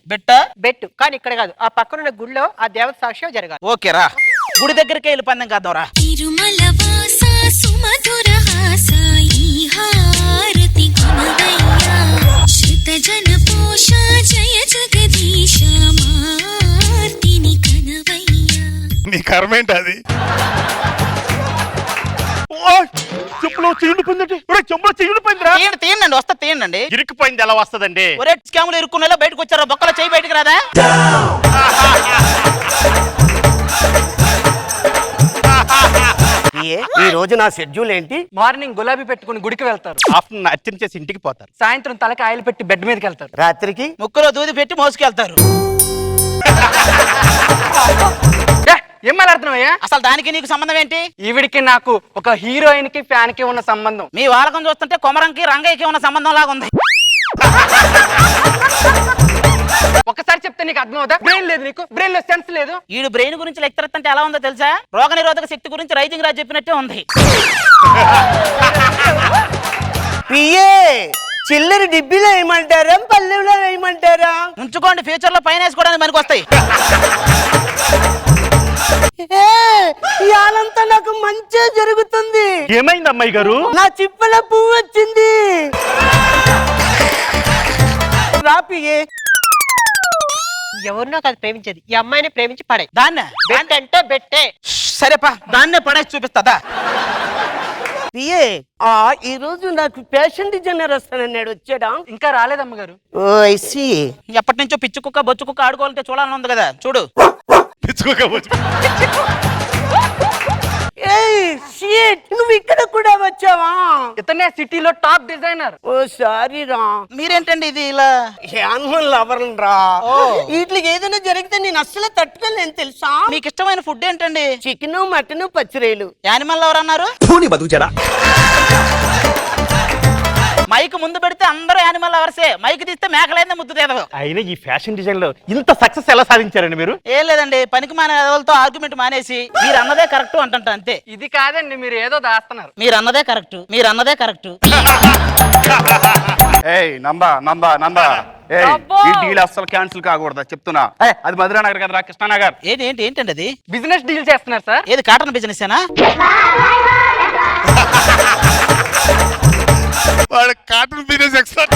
బెట్టు కానీ ఇక్కడ కాదు, ఆ పక్కనున్న గుడిలో ఆ దేవత సాక్ష్యం జరగాలి. ఓకే రా, గుడి దగ్గరికి వెళ్ళి పందెం కాద్దాం రా. నీ కర్మేంటి అది? చెప్పులో చీలిపోయిందండి. చెంబులో చీలిపోయిందిరా. తీయండి, వస్తా తీయండి. ఇరుక్కుపోయింది ఎలా వస్తదండి? ఒరే స్కాములు ఇరుక్కునేలా బయటకు వచ్చారా? బొక్కలో చేయి బయటకు రాదా? ఈ రోజు నా షెడ్యూల్ ఏంటి? మార్నింగ్ గులాబీ పెట్టుకుని గుడికి వెళ్తారు, ఆఫ్టర్నూన్ అర్చన చేసి ఇంటికి పోతారు, సాయంత్రం తలకి ఆయిల్ పెట్టి బెడ్ మీదకి వెళ్తారు, రాత్రికి ముక్కులో దూది పెట్టి మోసుకెళ్తారు. ఏం మాట్లాడుతున్నావయ్యా? అసలు దానికి నీకు సంబంధం ఏంటి? ఈవిడికి నాకు ఒక హీరోయిన్ కి ఫ్యాన్ కి ఉన్న సంబంధం. మీ వాళ్ళకం చూస్తుంటే కొమరంకి రంగయ్యకి ఉన్న సంబంధం లాగా ఉంది. ఒకసారి చెప్తే నీకు అర్థం అవుతా? బ్రెయిన్ లేదు నీకు, బ్రెయిన్ లో సెన్స్ లేదు. వీడు బ్రెయిన్ గురించి లెక్చర్ అంటే ఎలా ఉందో తెలుసా? రోగ నిరోధక శక్తి గురించి రైజింగ్ రాజ్ చెప్పినట్టే ఉంది. పిఏ చిల్లర డిబ్బీలో వేయమంటారా, పల్లెలో వేయమంటారా? ఉంచుకోండి, ఫ్యూచర్ లో పైన వేసుకోవడానికి మనకు వస్తాయి. ఇవాళంతా నాకు మంచి జరుగుతుంది. ఏమైంది అమ్మాయి గారు? నా చిప్పల పువ్వు వచ్చింది. రాపియే ఎవరినో కాదు ప్రేమించేది, ఈ అమ్మాయిని ప్రేమించి పడే. దాన్నే బెట్ అంటే బెట్టే. సరేపా, దాన్నే పడేసి చూపిస్తుందా? పిఏ ఈ రోజు నాకు ఫ్యాషన్ డిజైనర్ వస్తానన్నాడు, వచ్చాడా? ఇంకా రాలేదమ్మ గారు. ఓ ఐసి. ఎప్పటి నుంచో పిచ్చి కుక్క బొచ్చు కుక్క ఆడుకోవాలంటే చూడాలని ఉంది కదా, చూడు. నువ్వు ఇక్కడ కూడా వచ్చావా? ఇతనే సిటీలో టాప్ డిజైనర్. ఓ సారీ రా. మీరేంటండి ఇది ఇలా? యానిమల్ లవర్ రా. వీటికి ఏదైనా జరిగితే నేను అస్సలు తట్టుకోలేను తెలుసా? మీకు ఇష్టమైన ఫుడ్ ఏంటండి? Chicken, mutton, పచ్చిరేలు. యానిమల్ ఎవరు అన్నారు? మైక్ ముందు పెడితే అందరూ యానిమల్ లవర్సే, మైక్ తీస్తే మేకలైందే ముద్దు తేదవు. అయినా ఈ ఫ్యాషన్ డిజైన్ లో ఇంత సక్సెస్ ఎలా సాధించారండి మీరు? ఏం లేదండి, పనికి మానేతో ఆర్గ్యుమెంట్ మానేసి మీరు అన్నదే కరెక్ట్ అంట అంతే. ఇది కాదండి, మీరు ఏదో దాస్తున్నారు. మీరు అన్నదే కరెక్ట్, మీరు అన్నదే కరెక్ట్. ఏయ్ నందా ఏయ్, ఈ డీల్ అస్సలు క్యాన్సిల్ కాకూడదా చెప్తున్నా. అది మధురా నగర్ కదరా, కృష్ణానగర్. ఏంటండి అది? బిజినెస్ డీల్ చేస్తున్నారు సార్. ఏది కాటన్ బిజినెస్ ఏనా? వాడు కాటన్ బిజినెస్ ఎక్స్పర్ట్.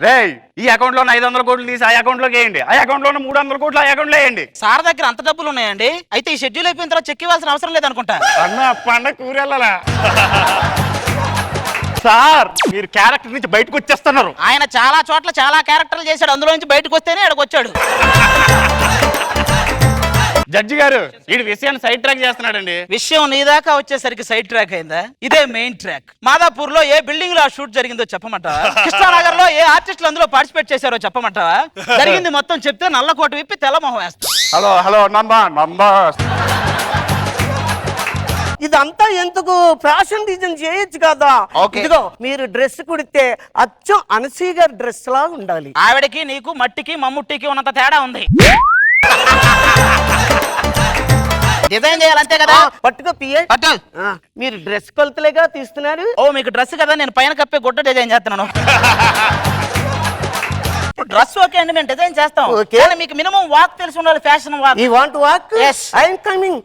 రేయ్, ఈ అకౌంట్ లో 500 కోట్లు తీసి ఆ అకౌంట్ లోకి వేయండి, ఆ అకౌంట్ లో 300 కోట్లు ఆ అకౌంట్ లో వేయండి. సార్ దగ్గర అంత డబ్బులు ఉన్నాయండి? అయితే ఈ షెడ్యూల్ అయిపోయిన తర్వాత చెక్ ఇవ్వాల్సిన అవసరం లేదనుకుంటా. పండగ కూరెళ్ళాలా? సార్, మీరు క్యారెక్టర్ నుంచి బయటకు వచ్చేస్తున్నారు. ఆయన చాలా చోట్ల చాలా క్యారెక్టర్లు చేశాడు, అందులో నుంచి బయటకు వస్తేనే ఇక్కడికి వచ్చాడు. జడ్జి గారు, ఈ విషయాన్ని సైడ్ ట్రాక్ చేస్తున్నాడండి. విషయం నీ దాకా వచ్చేసరికి సైడ్ ట్రాక్ అయిందా? ఇదే మెయిన్ ట్రాక్. మాదాపూర్ లో ఏ బిల్డింగ్ లో షూట్ జరిగిందో చెప్పమంటావా? కృష్ణానగర్ లో ఏ ఆర్టిస్టులు అందులో పార్టిసిపేట్ చేశారో చెప్పమంటావా? జరిగింది మొత్తం చెప్తే నల్ల కోట విప్పి తెల్ల మొహం వేస్తా. హలో నందా. ఇదంతా ఎందుకు? ఫ్యాషన్ డిజైన్ చేయొచ్చు కదా. ఇదిగో మీరు డ్రెస్ కుడితే అచ్చం అనసీ గారి డ్రెస్ లా ఉండాలి. ఆవిడకి నీకు మట్టికి మమ్ముట్టికి ఉన్నంత తేడా ఉంది. డిజైన్ చేయాలంతే కదా. పట్టుకో పిఏ. మీరు డ్రెస్ కొలతలేగా తీస్తున్నారు. ఓ, మీకు డ్రెస్ కదా, నేను పైన కప్పే గుడ్డ డిజైన్ చేస్తున్నాను. డ్రెస్ ఓకే అండి, మేము డిజైన్ చేస్తాం. కానీ మీకు మినిమం వాక్ తెలిసి ఉండాలి, fashion walk. You want walk? yes, I am coming.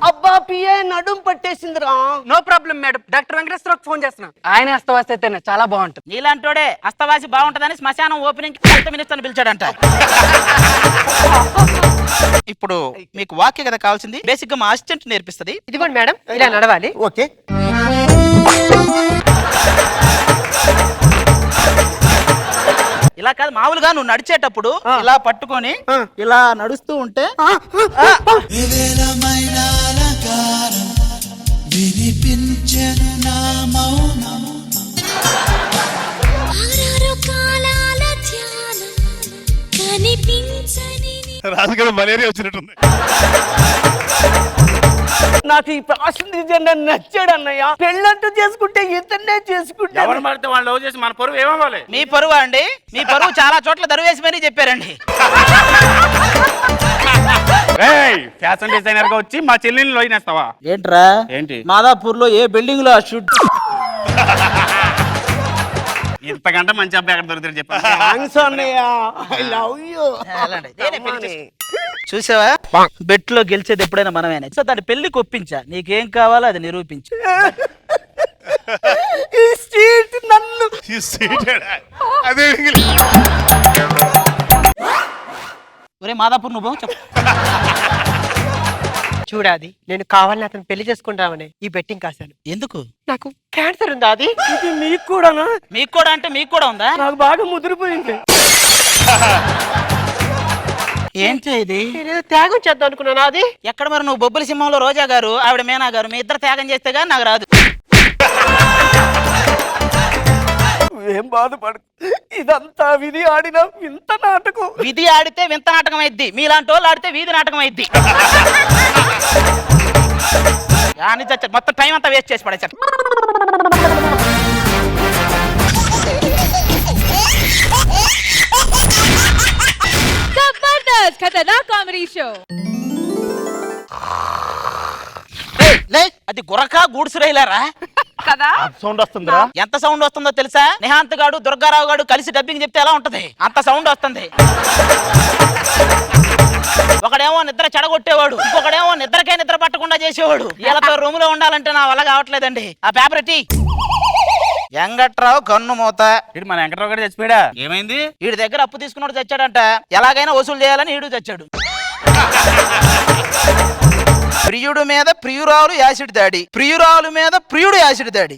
అబ్బా పిఏ నడుం పట్టేసిందిరా. No problem madam, doctor Venkateswara Rao phone చేస్తున్నా. ఆయన అస్తవాసి అయితేనే చాలా బాగుంటుంది. నీలాంటోడే అస్తవాసి బాగుంటుందని శ్మశానం ఓపెనింగ్ హెల్త్ మినిస్టర్ పిలిచాడంట. ఇప్పుడు మీకు వాక్య కదా కావాల్సింది. బేసిక్ గా మా అసిస్టెంట్ నేర్పిస్తుంది. ఇదిగోండి మేడం, ఇలా నడవాలి. ఓకే. ఇలా కాదు, మామూలుగా నువ్వు నడిచేటప్పుడు ఇలా పట్టుకొని ఇలా నడుస్తూ ఉంటే రాజుగారు మలేరియా వచ్చినట్టుంది. నాకు ఈ ప్యాసింజర్ నచ్చాడు అన్నయ్య. పెళ్ళంటూ చేసుకుంటే ఇతన్నే చేసుకుంటే ఎవరు పడితే వాళ్ళు లవ్ చేసి మన పరువు ఏమవ్వాలి? మీ పరువు అండి, మీ పరువు చాలా చోట్ల దరువేసి మరీ చెప్పారండి. ఫ్యాషన్ డిజైనర్ గా వచ్చి మా చెల్లిని లోయినేస్తావా ఏంట్రా? ఏంటి? మాదాపూర్ లో ఏ బిల్డింగ్ లో షూట్? ఇంతకంటే మంచి అబ్బాయి ఎక్కడ దొరుకుతారు చెప్పండి. థాంక్స్ అన్నయ్య, ఐ లవ్ యు. చూసావా, బెట్ లో గెలిచేది ఎప్పుడైనా మనమేనే. సో దాని పెళ్లికి ఒప్పించా, నీకేం కావాలో అది నిరూపించు. ఈ సీట్ నన్ను అదే ఒరే మాదాపూర్ నువ్వు చెప్పు. చూడాది, నేను కావాలని అతను పెళ్లి చేసుకుంటామని ఈ బెట్టింగ్ కాశాను. ఎందుకు? నాకు క్యాన్సర్ ఉందా? అది ఇది మీకు కూడానా? మీకు కూడా అంటే మీకు కూడా ఉందా? నాకు బాగా ముదిరిపోయింది. ఏంటి ఇది? నేను త్యాగం చేద్దాం అనుకున్నాను. అది ఎక్కడ మరి? నువ్వు బొబ్బుల సింహంలో రోజా గారు, ఆవిడ మీనా గారు, మీ ఇద్దరు త్యాగం చేస్తే గానీ నాకు రాదు. ఏం బాధపడు, ఇదంతా విధి ఆడిన వింత నాటకం. విధి ఆడితే వింత నాటకం అయింది, మీలాంటి వాళ్ళు ఆడితే వీధి నాటకం అయింది. మొత్తం టైం అంతా వేస్ట్ చేసి పడేసారు. जबरदस्त खतरनाक कॉमेडी शो. అది గురక గూడ్స్ రైలారా కదా? సౌండ్ వస్తుందిరా. ఎంత సౌండ్ వస్తుందో తెలుసా? నిహాంత్ గాడు దుర్గారావు గాడు కలిసి డబ్బింగ్ చెప్తే ఎలా ఉంటది అంత సౌండ్ వస్తుంది. ఒకడేమో నిద్ర చెడగొట్టేవాడు, ఇంకొకడేమో నిద్రకే నిద్ర పట్టకుండా చేసేవాడు. వీళ్ళతో రూమ్ లో ఉండాలంటే నా వల్ల కావట్లేదండి. ఆ పేపర్ ఎట్టి. వెంకట్రావు కన్ను మూత. ఇటు మన వెంకటరావు గారు చచ్చిపోయాడా? ఏమైంది? వీడి దగ్గర అప్పు తీసుకున్నాడు, చచ్చాడంట. ఎలాగైనా వసూలు చేయాలని వీడు చచ్చాడు. ప్రియుడు మీద ప్రియురాలు యాసిడ్ దాడి, ప్రియురాలు మీద ప్రియుడు యాసిడ్ దాడి.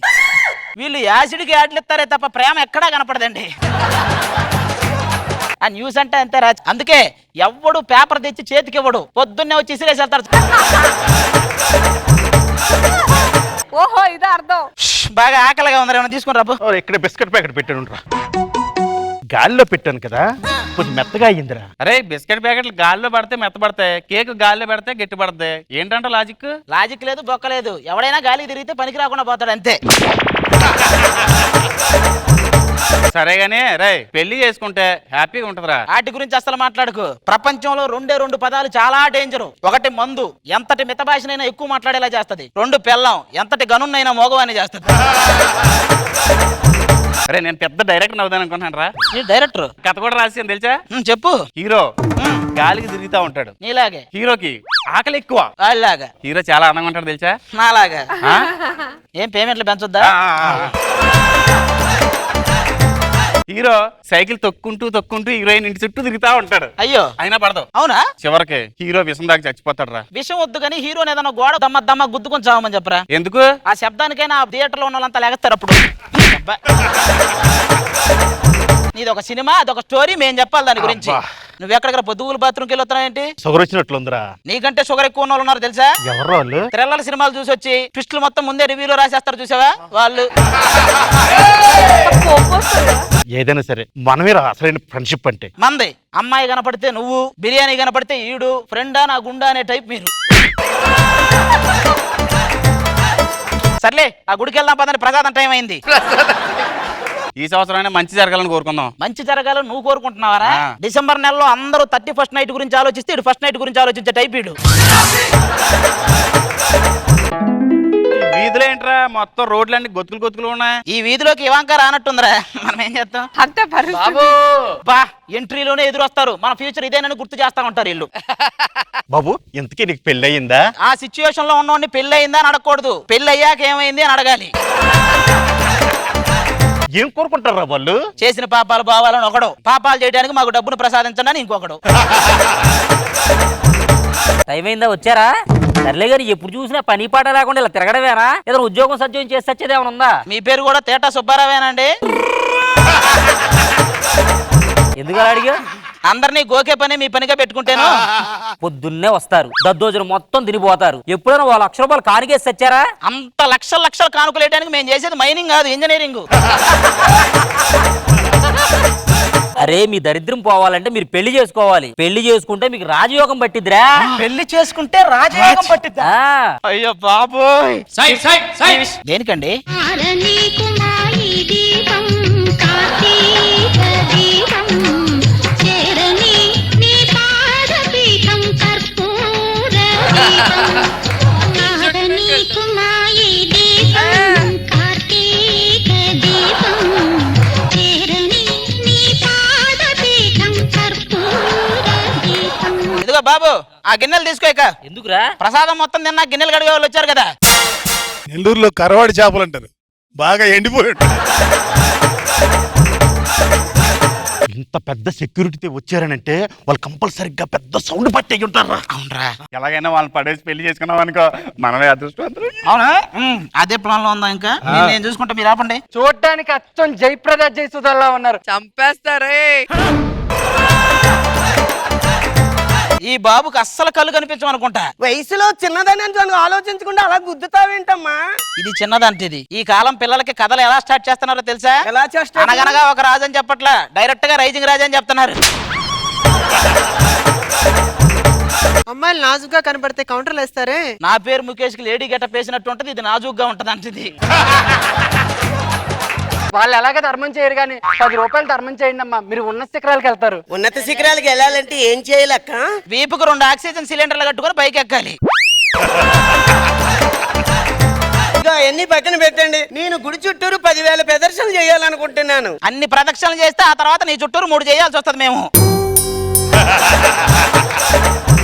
వీళ్ళు యాసిడ్కి యాడ్లు ఇస్తారే తప్ప ప్రేమ ఎక్కడా కనపడదండి. ఆ న్యూస్ అంటే అంతే రాజ్. అందుకే ఎవ్వడు పేపర్ తెచ్చి చేతికి ఇవ్వడు, పొద్దున్నే వచ్చి ఇసిరేసి వెళ్తారు. ఓహో ఇదే అర్థం. బాగా ఆకలిగా ఉంది, ఏమైనా తీసుకుని రాబు. ఇక్కడ బిస్కెట్ ప్యాకెట్ పెట్టాను, గాలిలో పెట్టాను కదా, కొంచెం మెత్తగా అయ్యిందిరా. అరే బిస్కెట్ ప్యాకెట్లు గాల్లో పడితే మెత్తపడతాయి, కేక్ గాల్లో పెడితే గట్టి పడతాయి. ఏంటంటే లాజిక్? లాజిక్ లేదు, బొక్క లేదు. ఎవడైనా గాలి తిరిగితే పనికి రాకుండా పోతాడు అంతే. సరేగానే రై, పెళ్లి చేసుకుంటే హ్యాపీగా ఉంటదిరా. వాటి గురించి అసలు మాట్లాడుకు. ప్రపంచంలో రెండు పదాలు చాలా డేంజరు. ఒకటి మందు, ఎంతటి మిత భాషనైనా ఎక్కువ మాట్లాడేలా చేస్తది. రెండు పెళ్ళం, ఎంతటి గనున్నైనా మోగవాన్ని చేస్తది. అరే నేను పెద్ద డైరెక్టర్ అవుదాను అనుకుంటున్నాను రా. నీ డైరెక్టర్ కథ కూడా రాసి తెలుసా? చెప్పు. హీరో గాలికి తిరుగుతా ఉంటాడు, నీలాగే. హీరోకి ఆకలి ఎక్కువ, వాళ్ళలాగా. హీరో చాలా అందంగా ఉంటాడు తెలుసా? నాలాగా. ఏం పేమెంట్లు పెంచొద్దా? హీరో సైకిల్ తొక్కుంటూ హీరోయిన్ ఇంటి చుట్టూ తిరుగుతా ఉంటాడు. అయ్యో అయినా పడదు. అవునా? చివరికి హీరో విషం దాకా చచ్చిపోతాడు రా. విషయం వద్దు కానీ హీరోని ఏదైనా గోడ దమ్మ గుద్దుకొని చావమని చెప్పరా. ఎందుకు? ఆ శబ్దానికైనా ఆ థియేటర్ లో ఉన్న వాళ్ళంతా లేస్తారు అప్పుడు. నీది ఒక సినిమా, అదొక స్టోరీ, మేము చెప్పాలి దాని గురించి. నువ్వు ఎక్కడికి పొద్దుగులు బాత్రూమ్కి వెళ్ళొస్తున్నావు ఏంటి? షుగర్ వచ్చినట్లుందిరా. నీకంటే షుగర్ ఎక్కువ ఉన్న వాళ్ళు ఉన్నారు తెలుసా? ఎవరు వాళ్ళు? త్రిల్లల సినిమాలు చూసి వచ్చి ట్విస్టులు మొత్తం ముందే రివ్యూలో రాసేస్తారు చూసావా వాళ్ళు. ఏదైనా సరే మనమేరా అసలైన ఫ్రెండ్షిప్ అంటే. మంది అమ్మాయి కనపడితే నువ్వు, బిర్యానీ కనపడితే ఈడు, ఫ్రెండా నా గుండా అనే టైప్ మీరు. సర్లే ఆ గుడికి వెళ్దాం పదని, ప్రసాదం టైం అయింది. ఈ సంవత్సరం మంచి జరగాలని కోరుకుందాం. మంచి జరగాలని నువ్వు కోరుకుంటున్నావరా? డిసెంబర్ నెలలో అందరూ 31st నైట్ గురించి ఆలోచిస్తే ఇడు ఫస్ట్ నైట్ గురించి ఆలోచించే టైప్ ఇడు. వీధిలో ఏంట్రా మొత్తం రోడ్లన్నీ గొతుకులు ఉన్నాయి. ఈ వీధిలోకి ఇవాంక రానట్టుందిరా. మనం ఏం చేస్తాం? బాబు బా ఎంట్రీలోనే ఎదురొస్తారు. మన ఫ్యూచర్ ఇదేనని గుర్తు చేస్తా ఉంటారు వీళ్ళు. బాబు ఇంతకీ నీకు పెళ్లి అయ్యిందా? ఆ సిచ్యువేషన్ లో ఉన్నోడిని పెళ్లి అయిందా అని అడగకూడదు, పెళ్లి అయ్యాక ఏమైంది అని అడగాలి. ఏం కోరుకుంటారా వాళ్ళు? చేసిన పాపాలు బావాలని ఒకడు, పాపాలు చేయడానికి మాకు డబ్బును ప్రసాదించండి అని ఇంకొకడు. టైం అయిందా వచ్చారా? సర్లే గాని ఎప్పుడు చూసినా పని పాట లేకుండా ఇలా తిరగడమేనా? ఏదైనా ఉద్యోగం సద్యోగం చేసి వచ్చేది ఏమైనా ఉందా? మీ పేరు కూడా తేటా సుబ్బారావేనండి? ఎందుకు అలా అడిగా? అందరినీ గోకే పని మీ పనిగా పెట్టుకుంటేను. పొద్దున్నే వస్తారు, దద్దోజనం మొత్తం తినిపోతారు. ఎప్పుడైనా వాళ్ళ రూపాయలు కానికేసి వచ్చారా? అంత లక్షల కానుకలేయడానికి మేము చేసేది మైనింగ్ కాదు, ఇంజనీరింగ్. అరే మీ దరిద్రం పోవాలంటే మీరు పెళ్లి చేసుకోవాలి. పెళ్లి చేసుకుంటే మీకు రాజయోగం పట్టిద్దిరా. పెళ్లి చేసుకుంటే రాజయోగం పట్టిద్దా? అయ్యో బాబోయ్. Side side side. దేనికండి? ఇదిగో బాబు, ఆ గిన్నెలు తీసుకోక. ఎందుకురా? ప్రసాదం మొత్తం తిన్నా గిన్నెలు కడిగే వాళ్ళు వచ్చారు కదా. నెల్లూరులో కరవాడి చేపలు అంటారు, బాగా ఎండిపోయి ఉంటాయి. ఇంత పెద్ద సెక్యూరిటీ వచ్చారనంటే వాళ్ళు కంపల్సరిగా పెద్ద సౌండ్ పట్టి ఉంటారా? అవునరా? ఎలాగైనా వాళ్ళని పడేసి పెళ్లి చేసుకున్నాం అనుకో, మనమే అదృష్టవంతులు. అవునా? అదే ప్లాన్ లో ఉందా? ఇంకా నేను చూసుకుంటా, మీరు ఆపండి. చూడడానికి అచ్చం జయప్రద జయసుధల్లా ఉన్నారు. చంపేస్తారే. ఈ బాబుకి అస్సలు కళ్ళు కనిపించమనుకుంటా. వయసులో చిన్నదని ఆలోచించకుండా అలా గుద్దుతావేంటమ్మా? ఇది చిన్నదంటే ఇది. ఈ కాలం పిల్లలకి కథలు ఎలా స్టార్ట్ చేస్తున్నారో తెలుసా? ఎలా చేస్తారు? అనగనగా ఒక రాజు అని చెప్పట్లా, డైరెక్ట్ గా రైజింగ్ రాజు అని చెప్తున్నారు. అమ్మాయిలు నాజుగా కనబడితే కౌంటర్లు వేస్తారే. నా పేరు ముఖేష్ కి లేడీ గెటప్ వేసినట్టు ఉంటది, ఇది నాజుగ్గా ఉంటది అంటే. వాళ్ళు ఎలాగ ధర్మం చేయరు కానీ 10 రూపాయలు ధర్మం చేయండి అమ్మా, మీరు ఉన్నత శిఖరాలకు వెళ్తారు. ఉన్నత శిఖరాలకు వెళ్ళాలంటే ఏం చేయాలక్క? వీపుకు 2 ఆక్సిజన్ సిలిండర్లు కట్టుకుని పైకి ఎక్కాలి. ఎన్ని పక్కన పెట్టండి, నేను గుడి చుట్టూరు 10,000 ప్రదర్శనలు చేయాలనుకుంటున్నాను. అన్ని ప్రదక్షిణలు చేస్తే ఆ తర్వాత నీ చుట్టూరు 3 చేయాల్సి వస్తుంది మేము.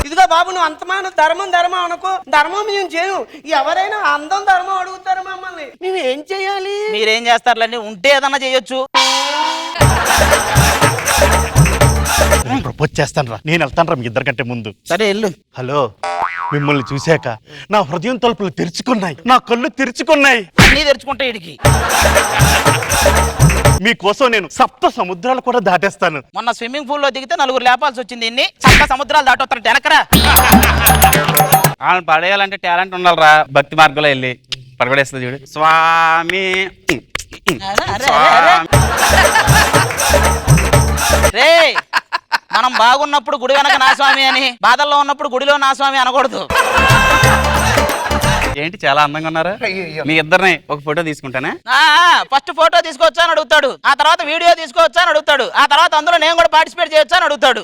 ఇదిగో బాబు, నువ్వు అంతమాను ధర్మం అనుకో. ధర్మం మేము చేయము. ఎవరైనా అందం ధర్మం అడుగుతారు మమ్మల్ని, మేము ఏం చేయాలి? మీరేం చేస్తారులేండి, ఉంటే ఏదన్నా చేయొచ్చు. ప్రపోజ్ చేస్తాను రా, నేను వెళ్తాను రా మీ ఇద్దరికంటే ముందు. సరే వెళ్ళు. హలో, మిమ్మల్ని చూశాక నా హృదయం తలుపులు తెరుచుకున్నాయి, నా కళ్ళు తెరుచుకున్నాయి. అన్నీ తెరుచుకుంటా ఇడికి. మీకోసం నేను 7 సముద్రాలు కూడా దాటేస్తాను. మొన్న స్విమ్మింగ్ పూల్ లో దిగితే 4 లేపాల్సి వచ్చింది. ఇన్ని 7 సముద్రాలు దాటొస్తారు వెనకరా. వాళ్ళని పడేయాలంటే టాలెంట్ ఉండాలిరా. భక్తి మార్గంలో వెళ్ళి పడగడేస్తుంది చూడు. స్వామి రే, మనం బాగున్నప్పుడు గుడి వెనక నా స్వామి అని, బాధల్లో ఉన్నప్పుడు గుడిలో నా స్వామి అనకూడదు. ఏంటి చాలా అందంగా ఉన్నారా? మీ ఇద్దరిని ఒక ఫోటో తీసుకుంటానే. ఫస్ట్ ఫోటో తీసుకోవచ్చా అని అడుగుతాడు, ఆ తర్వాత వీడియో తీసుకోవచ్చా అని అడుగుతాడు, ఆ తర్వాత అందులో నేను కూడా పార్టిసిపేట్ చేయొచ్చా అని అడుగుతాడు.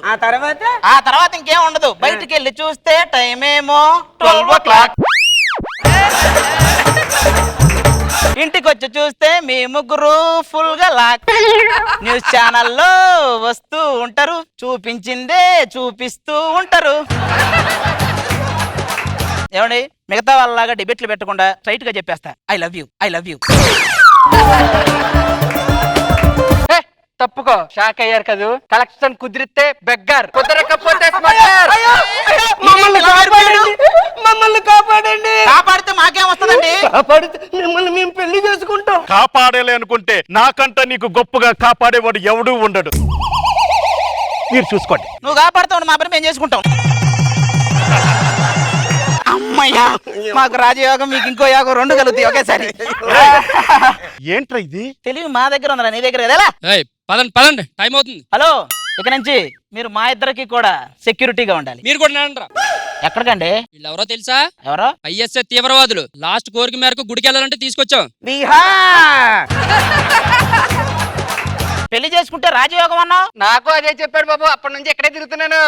ఆ తర్వాత ఇంకేం ఉండదు. బయటికి వెళ్ళి చూస్తే టైం ఏమో 12 o'clock. ఇంటికి వచ్చి చూస్తే మీ ముగ్గురు ఫుల్ గా లాక్. న్యూస్ ఛానల్లో వస్తూ ఉంటారు, చూపించిందే చూపిస్తూ ఉంటారు. ఏమండి, మిగతా వాళ్ళలాగా డిబేట్లు పెట్టకుండా స్ట్రైట్ గా చెప్పేస్తా, I love you, I love you. తప్పుకో, షాక్ అయ్యారు కదా. కలెక్షన్ కుదిరితే బెగ్గర్, కుదరకపోతే స్మగ్గర్. మమ్మల్ని కాపాడండి. కాపాడితే మాకేం వస్తుందండి? కాపాడితే మిమ్మల్ని మేము పెళ్లి చేసుకుంటాం. కాపాడేలే అనుకుంటే నాకంట నీకు గొప్పగా కాపాడేవాడు ఎవడూ ఉండడు. మీరు చూసుకోండి. నువ్వు కాపాడుతావు, మా పని మేము చేసుకుంటాం. అమ్మయ్యా, మాకు రాజయోగం, మీకు ఇంకో యోగం 2 కలుగుతాయి ఒకేసారి. ఏంట్రా ఇది? తెలివి మా దగ్గర ఉందా, నీ దగ్గర కదా? పదండి టైం అవుతుంది. హలో, ఇక నుంచి మీరు మా ఇద్దరికి కూడా సెక్యూరిటీగా ఉండాలి. మీరు కూడా నేనండ్రా. ఎక్కడికండి? వీళ్ళు ఎవరో తెలుసా? ఎవరో? ఐఎస్ఐ తీవ్రవాదులు. లాస్ట్ కోరిక మేరకు గుడికి వెళ్ళాలంటే తీసుకొచ్చాం. పెళ్లి చేసుకుంటే రాజయోగం అన్నావు. నాకు అదే చెప్పాడు బాబు, అప్పటి నుంచి ఎక్కడే తిరుగుతున్నాను.